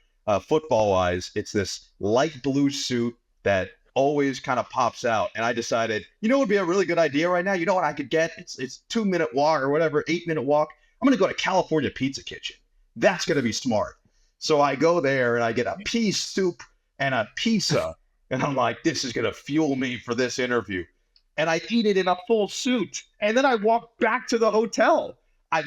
football wise. It's this light blue suit that always kind of pops out. And I decided, what would be a really good idea right now? You know what I could get? It's 2 minute walk or whatever, 8 minute walk. I'm gonna go to California Pizza Kitchen. That's gonna be smart. So I go there and I get a pea soup and a pizza. And I'm like, this is gonna fuel me for this interview, and I eat it in a full suit. And then I walk back to the hotel.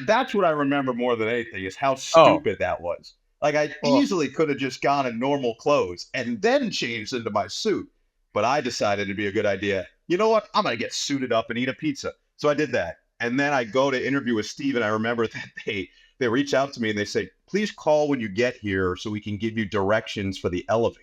That's what I remember more than anything is how Oh, stupid that was. Like I well, easily could have just gone in normal clothes and then changed into my suit. But I decided it'd be a good idea. You know what? I'm going to get suited up and eat a pizza. So I did that. And then I go to interview with Steve, and I remember that they reach out to me and they say, please call when you get here so we can give you directions for the elevator.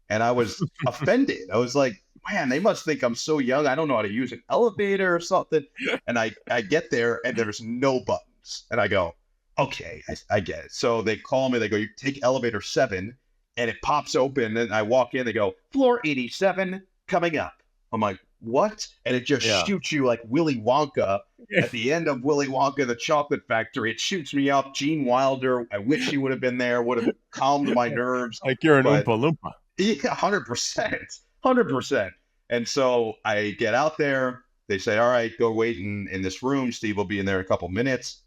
And I was offended. I was like, man, they must think I'm so young. I don't know how to use an elevator or something. And I get there and there's no buttons. And I go, okay, I get it. So they call me, they go, you take elevator 7, and it pops open. And I walk in, they go, floor 87 coming up. I'm like, what? And it just yeah. shoots you like Willy Wonka at the end of Willy Wonka, the Chocolate Factory. It shoots me up. Gene Wilder, I wish he would have been there, would have calmed my nerves. Like you're an But Oompa Loompa. yeah, 100%. 100%. And so I get out there. They say, all right, go wait in this room. Steve will be in there in a couple minutes.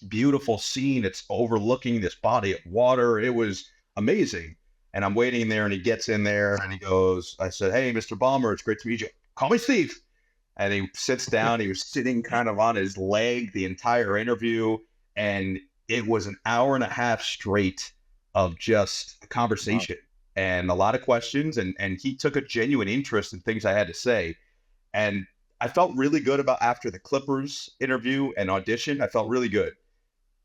Beautiful scene. It's overlooking this body of water. It was amazing. And I'm waiting there, and he gets in there and he goes, I said, hey, Mr. Balmer, it's great to meet you. Call me Steve. And he sits down. He was sitting kind of on his leg the entire interview. And it was an hour and a half straight of just a Wow. conversation and a lot of questions. And he took a genuine interest in things I had to say. And I felt really good about after the Clippers interview and audition. I felt really good.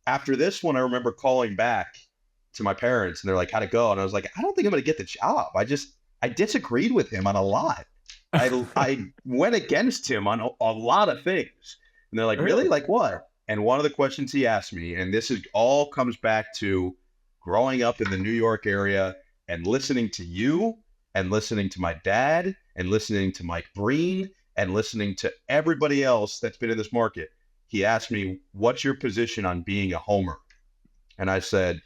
After this one, I remember calling back to my parents and they're like, how'd it go? And I was like, I don't think I'm going to get the job. I disagreed with him on a lot. I went against him on a lot of things. And they're like, really? Really? Like what? And one of the questions he asked me, and this is all comes back to growing up in the New York area and listening to you and listening to my dad and listening to Mike Breen and listening to everybody else that's been in this market. He asked me, what's your position on being a homer? And I said,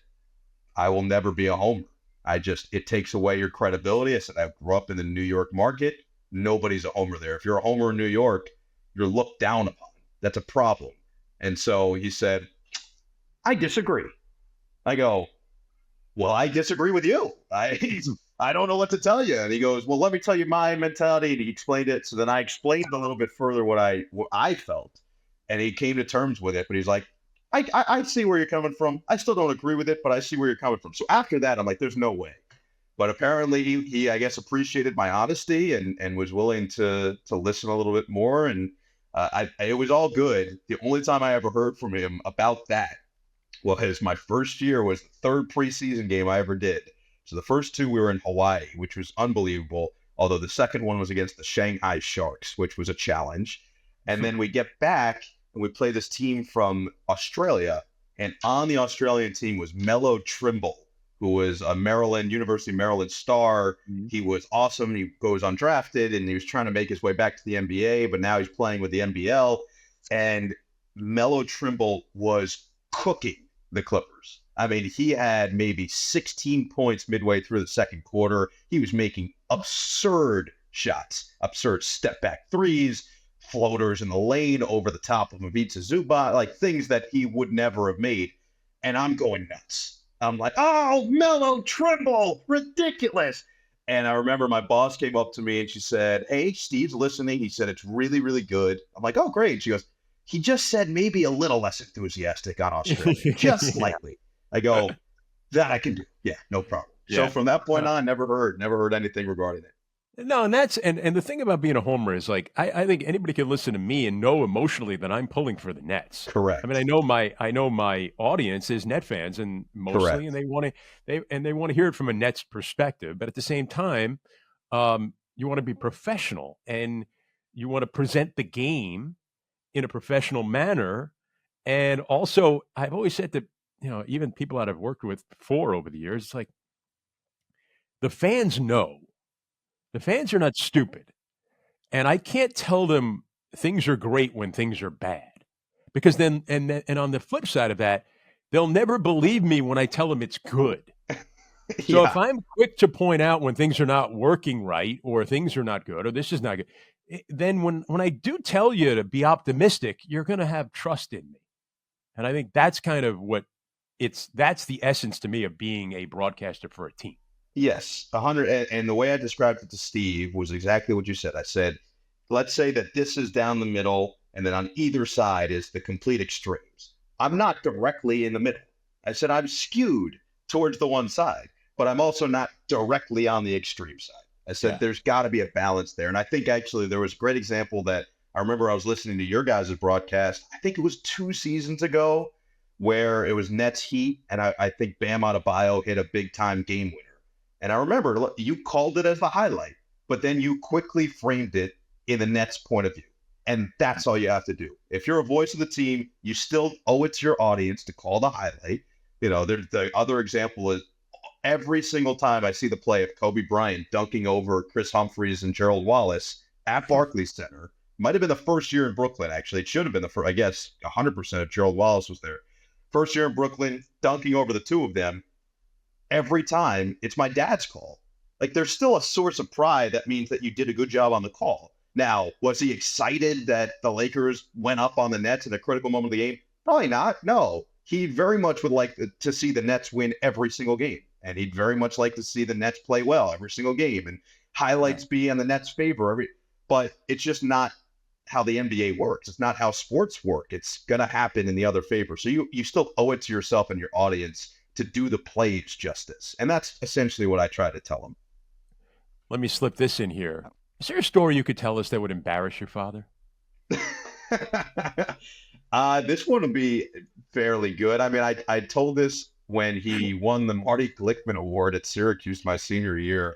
I will never be a homer. It takes away your credibility. I said, I grew up in the New York market. Nobody's a homer there. If you're a homer in New York, you're looked down upon. That's a problem. And so he said, I disagree. I go, well, I disagree with you. I don't know what to tell you. And he goes, well, let me tell you my mentality. And he explained it. So then I explained a little bit further what I felt, and he came to terms with it. But he's like, I see where you're coming from. I still don't agree with it, but I see where you're coming from. So after that, I'm like, there's no way. But apparently, he I guess appreciated my honesty and was willing to listen a little bit more. And it was all good. The only time I ever heard from him about that was my first year was the third preseason game I ever did. So the first two we were in Hawaii, which was unbelievable. Although the second one was against the Shanghai Sharks, which was a challenge. And then we get back and we play this team from Australia. And on the Australian team was Mello Trimble, who was a University of Maryland star. Mhm. He was awesome. He goes undrafted and he was trying to make his way back to the NBA, but now he's playing with the NBL. And Mello Trimble was cooking the Clippers. I mean, he had maybe 16 points midway through the second quarter. He was making absurd shots, absurd step back threes, floaters in the lane over the top of Ivica Zubac, like things that he would never have made. And I'm going nuts. I'm like, oh, Mello Trimble, ridiculous. And I remember my boss came up to me and she said, hey, Steve's listening. He said, it's really, really good. I'm like, oh, great. She goes, he just said maybe a little less enthusiastic on Australia, just Yeah. slightly. I go, that I can do. Yeah, no problem. So Yeah. from that point Uh, on, never heard anything regarding it. No, and and the thing about being a homer is like I think anybody can listen to me and know emotionally that I'm pulling for the Nets. I mean, Correct. I know my audience is Net fans and mostly, and Correct. they want to hear it from a Nets perspective. But at the same time, you want to be professional and you want to present the game in a professional manner. And also, I've always said that even people that I've worked with before over the years, it's like the fans know. The fans are not stupid. And I can't tell them things are great when things are bad. Because then on the flip side of that, they'll never believe me when I tell them it's good. So if Yeah. I'm quick to point out when things are not working right or things are not good or this is not good, then when I do tell you to be optimistic, you're going to have trust in me. And I think that's kind of that's the essence to me of being a broadcaster for a team. Yes, 100. And the way I described it to Steve was exactly what you said. I said, let's say that this is down the middle, and then on either side is the complete extremes. I'm not directly in the middle. I said I'm skewed towards the one side, but I'm also not directly on the extreme side. I said Yeah. there's got to be a balance there. And I think actually there was a great example that I remember I was listening to your guys' broadcast. I think it was 2 seasons ago where it was Nets Heat, and I think Bam Adebayo hit a big time game winner. And I remember you called it as the highlight, but then you quickly framed it in the Nets' point of view. And that's all you have to do. If you're a voice of the team, you still owe it to your audience to call the highlight. The other example is every single time I see the play of Kobe Bryant dunking over Chris Humphries and Gerald Wallace at Barclays Center. Might have been the first year in Brooklyn, actually. It should have been the first, I guess, 100% if Gerald Wallace was there. First year in Brooklyn, dunking over the two of them. Every time it's my dad's call. Like there's still a source of pride that means that you did a good job on the call. Now, was he excited that the Lakers went up on the Nets in a critical moment of the game? Probably not. No. He very much would like to see the Nets win every single game. And he'd very much like to see the Nets play well every single game and highlights be in the Nets' favor. But it's just not how the NBA works. It's not how sports work. It's going to happen in the other favor. So you still owe it to yourself and your audience to do the plays justice. And that's essentially what I try to tell them. Let me slip this in here. Is there a story you could tell us that would embarrass your father? This one would be fairly good. I mean, I told this when he won the Marty Glickman Award at Syracuse my senior year,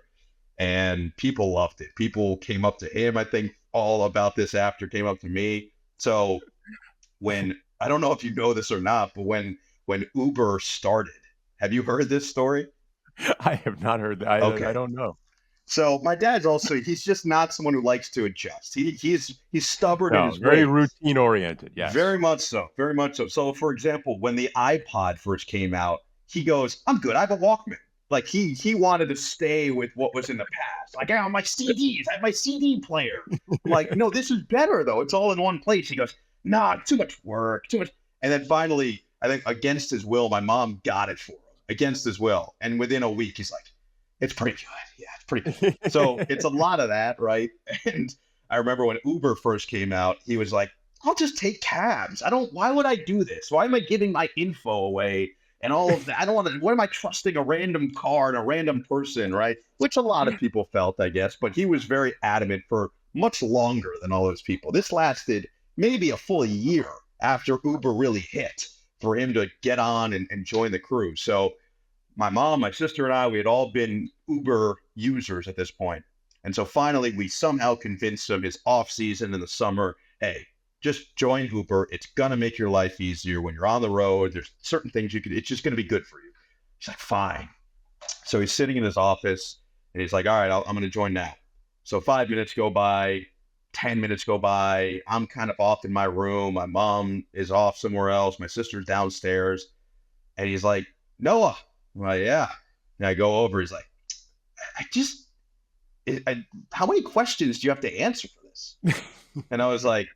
and people loved it. People came up to him. I think all about this after came up to me. So I don't know if you know this or not, but when Uber started, have you heard this story? I have not heard that. I Okay. don't know. So my dad's he's just not someone who likes to adjust. He's stubborn in No, his very ways. routine oriented. Yes. Very much so. Very much so. So for example, when the iPod first came out, he goes, I'm good. I have a Walkman. Like he wanted to stay with what was in the past. Like, I have my CDs, I have my CD player. I'm like, no, this is better though. It's all in one place. He goes, nah, too much work, too much. And then finally, I think against his will, my mom got it for him against his will. And within a week, he's like, it's pretty good. Yeah, it's pretty good. So it's a lot of that, right? And I remember when Uber first came out, he was like, I'll just take cabs. Why would I do this? Why am I giving my info away and all of that? I don't want to, what am I trusting a random car and a random person, right? Which a lot of people felt, I guess, but he was very adamant for much longer than all those people. This lasted maybe a full year after Uber really hit for him to get on and join the crew. So my mom, my sister, and I, we had all been Uber users at this point. And so finally, we somehow convinced him his off season in the summer, hey, just join Uber. It's going to make your life easier when you're on the road. There's certain things it's just going to be good for you. He's like, fine. So he's sitting in his office and he's like, all right, I'm going to join now. So 5 minutes go by, 10 minutes go by. I'm kind of off in my room. My mom is off somewhere else. My sister's downstairs. And he's like, Noah. I'm like, yeah. And I go over. He's like, how many questions do you have to answer for this? And I was like,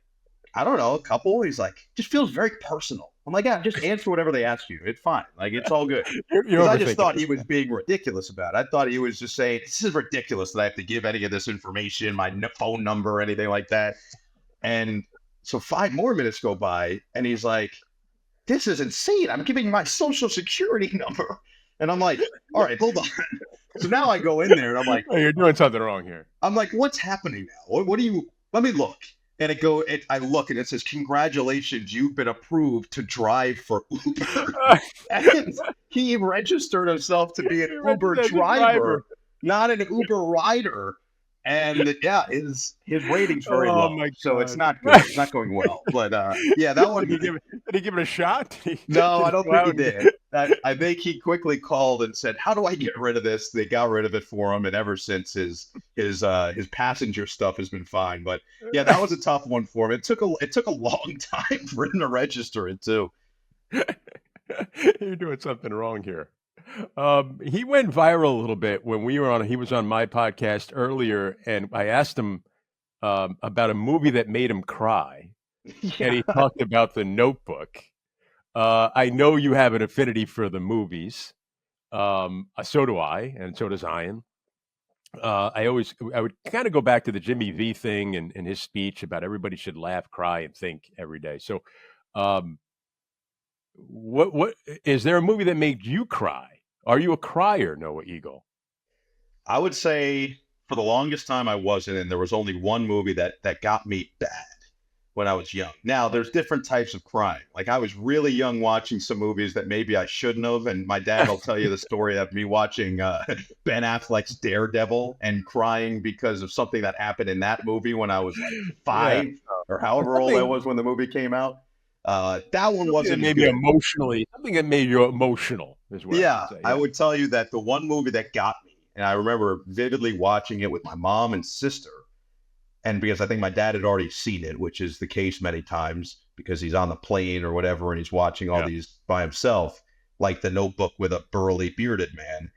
I don't know, a couple. He's like, just feels very personal. I'm like, yeah, just answer whatever they ask you. It's fine. Like, it's all good. You're Because I just overthinking thought he this. was being ridiculous about it. I thought he was just saying, this is ridiculous that I have to give any of this information, my phone number, or anything like that. And so 5 more minutes go by, and he's like, this is insane. I'm giving you my social security number. And I'm like, all right, hold on. So now I go in there and Oh, you're doing something wrong here. I'm like, what's happening now? What do you? Let me look. And I look and it says, congratulations, you've been approved to drive for Uber. And he registered himself to be an You Uber mentioned as a driver. driver, not an Uber rider. And yeah, his rating's very Oh low, my so it's god. not good. It's not going well. But yeah, that Did one. he give it did he give it a shot? No, Did I he don't go think he out and did. I think he quickly called and said, "How do I get rid of this?" They got rid of it for him, and ever since his passenger stuff has been fine. But yeah, that was a tough one for him. It took a long time for him to register it too. You're doing something wrong here. He went viral a little bit when he was on my podcast earlier, and I asked him about a movie that made him cry, and he Yeah. talked about The Notebook. I know you have an affinity for the movies. So do I, and so does Ian. I would kind of go back to the Jimmy V thing and his speech about everybody should laugh, cry, and think every day. So, um, what is there a movie that made you cry? Are you a crier, Noah Eagle? I would say for the longest time I wasn't, and there was only one movie that got me bad when I was young. Now there's different types of crying. Like I was really young watching some movies that maybe I shouldn't have, and my dad will tell you the story of me watching Ben Affleck's Daredevil and crying because of something that happened in that movie when I was like Yeah, 5 or however old I something was when the movie came out. That one something that wasn't as made me good. emotionally something that made you emotional is what I should Yeah, say. I Yeah. would tell you that the one movie that got me, and I remember vividly watching it with my mom and sister, and because I think my dad had already seen it, which is the case many times because he's on the plane or whatever and he's watching all Yeah. these by himself, like the Notebook with a burly bearded man.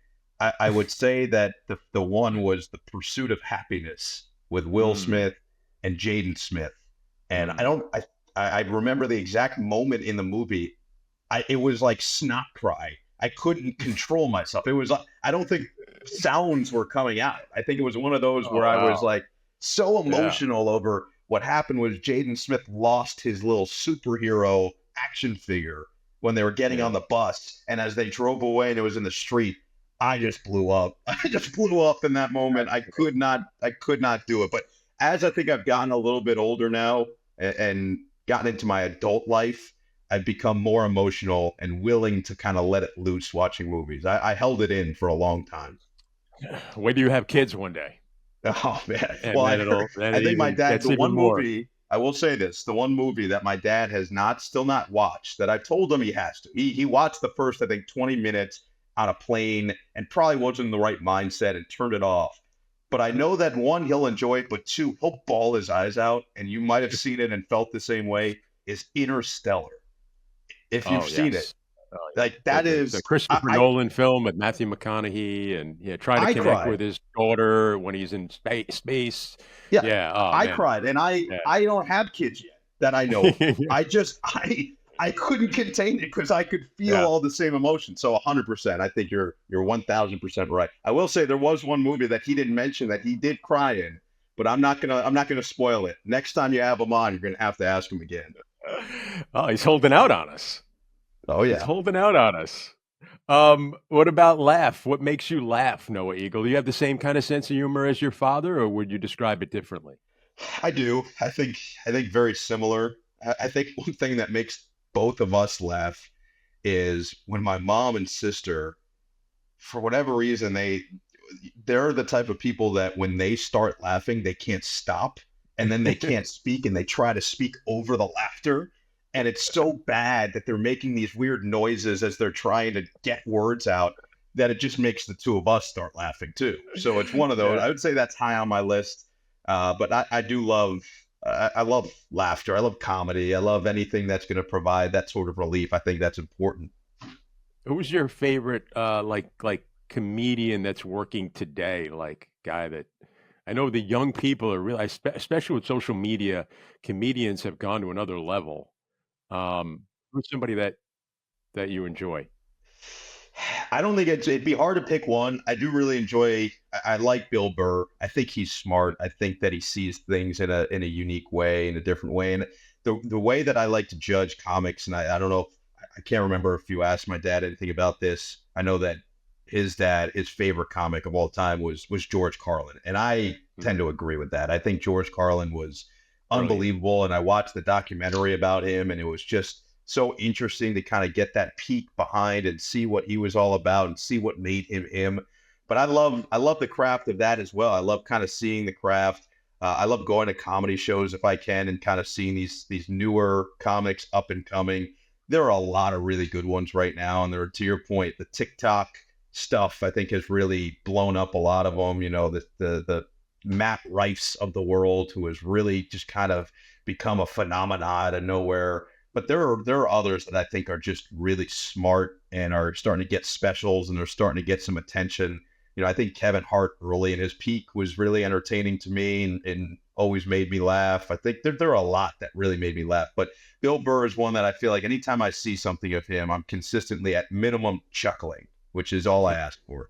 I would say that the one was The Pursuit of Happiness with Will Mm, Smith and Jaden Smith. And mm. I remember the exact moment in the movie. It was like snot cry. I couldn't control myself. It was I don't think sounds were coming out. I think it was one of those Oh, where I was wow. like so Yeah. emotional over what happened was Jaden Smith lost his little superhero action figure when they were getting Yeah. on the bus, and as they drove away and it was in the street, I just blew up. I just blew up in that moment. I could not do it. But as I think I've gotten a little bit older now and gotten into my adult life, I've become more emotional and willing to kind of let it loose watching movies. I held it in for a long time. Wait till you have kids one day, Oh man. and Well, then it'll then I it think my even dad, gets the even one more. movie, I will say this, the one movie that my dad has still not watched that I've told him he has to. He watched the first, I think, 20 minutes on a plane and probably wasn't in the right mindset and turned it off. But I know that one, he'll enjoy it, but two, he'll bawl his eyes out, and you might have seen it and felt the same way, is Interstellar. If you've Oh, seen it, yes. Oh, yeah. like that The is Christopher Nolan film with Matthew McConaughey and, yeah, trying to I connect cried. with his daughter when he's in space. Yeah, Yeah, oh, I man. cried, and Yeah. I don't have kids yet that I know of. I just I couldn't contain it because I could feel Yeah. all the same emotions. So 100%, I think you're 1,000% right. I will say there was one movie that he didn't mention that he did cry in, but I'm not gonna spoil it. Next time you have him on, you're gonna have to ask him again. Oh, he's holding out on us. Oh He's yeah, holding out on us. What about laugh? What makes you laugh, Noah Eagle? Do you have the same kind of sense of humor as your father, or would you describe it differently? I do. I think very similar. I think one thing that makes both of us laugh is when my mom and sister, for whatever reason, they're the type of people that when they start laughing, they can't stop, and then they can't speak, and they try to speak over the laughter. And it's so bad that they're making these weird noises as they're trying to get words out that it just makes the two of us start laughing too. So it's one of those. Yeah. I would say that's high on my list. But I do love. I love laughter. I love comedy. I love anything that's going to provide that sort of relief. I think that's important. Who's your favorite, like comedian that's working today? Like guy that I know the young people are really, especially with social media, comedians have gone to another level. Who's somebody that you enjoy? I don't think it'd be hard to pick one. I do really enjoy. I like Bill Burr. I think he's smart. I think that he sees things in a unique way, in a different way. And the way that I like to judge comics, and I don't know, I can't remember if you asked my dad anything about this. I know that his dad, his favorite comic of all time was George Carlin. And I tend Mhm. to agree with that. I think George Carlin was Brilliant. unbelievable. And I watched the documentary about him, and it was just so interesting to kind of get that peek behind and see what he was all about and see what made him him. But I love the craft of that as well. I love kind of seeing the craft. I love going to comedy shows if I can and kind of seeing these newer comics up and coming. There are a lot of really good ones right now, and there, to your point, the TikTok stuff I think has really blown up a lot of them. You know, the Matt Rifes of the world, who has really just kind of become a phenomenon out of nowhere. But there are others that I think are just really smart and are starting to get specials, and they're starting to get some attention. You know, I think Kevin Hart early in his peak was really entertaining to me, and always made me laugh. I think there are a lot that really made me laugh, but Bill Burr is one that I feel like anytime I see something of him, I'm consistently at minimum chuckling, which is all I ask for.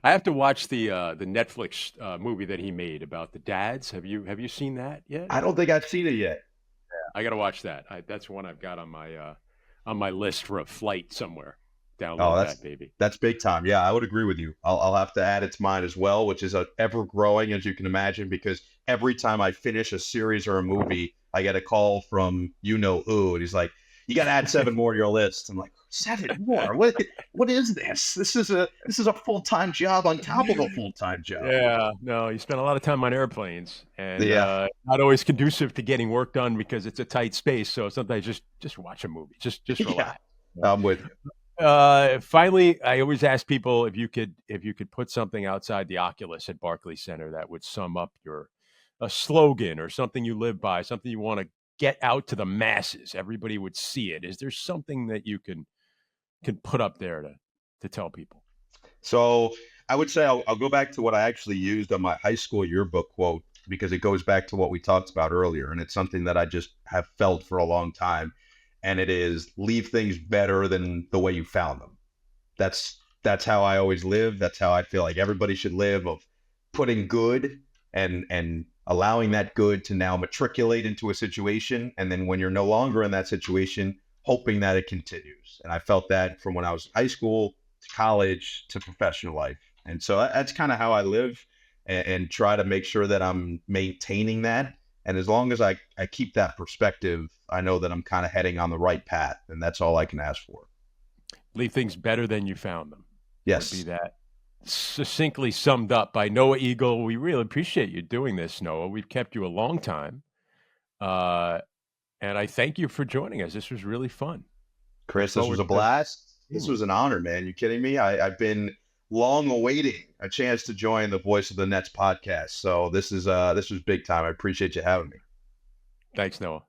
I have to watch the Netflix movie that he made about the dads. Have you seen that yet? I don't think I've seen it yet. I got to watch that. That's one I've got on my list for a flight somewhere. Oh, Download that's that baby. that's big time. Yeah, I would agree with you. I'll have to add it to mine as well, which is ever growing, as you can imagine, because every time I finish a series or a movie, I get a call from you know who, and he's like, "You got to add seven more to your list." I'm like, "7 more? What is this? This is a full time job on top of a full time job." Yeah, no, you spend a lot of time on airplanes, and Yeah, not always conducive to getting work done because it's a tight space. So sometimes just watch a movie, just yeah, relax. I'm with you. Finally, I always ask people if you could put something outside the Oculus at Barclays Center that would sum up your a slogan or something you live by, something you want to get out to the masses. Everybody would see it. Is there something that you can put up there to tell people? So I would say I'll go back to what I actually used on my high school yearbook quote, because it goes back to what we talked about earlier. And it's something that I just have felt for a long time. And it is, leave things better than the way you found them. That's how I always live. That's how I feel like everybody should live, of putting good and allowing that good to now matriculate into a situation. And then when you're no longer in that situation, hoping that it continues. And I felt that from when I was in high school to college to professional life. And so that's kind of how I live, and try to make sure that I'm maintaining that. And as long as I keep that perspective, I know that I'm kind of heading on the right path. And that's all I can ask for. Leave things better than you found them would be Yes. that succinctly summed up by Noah Eagle. We really appreciate you doing this, Noah. We've kept you a long time. Uh, and I thank you for joining us. This was really fun. Look Chris, this was forward a to blast. This seeing you. was an honor, man. You kidding me? I've been long awaiting a chance to join the Voice of the Nets podcast. So this was big time. I appreciate you having me. Thanks, Noah.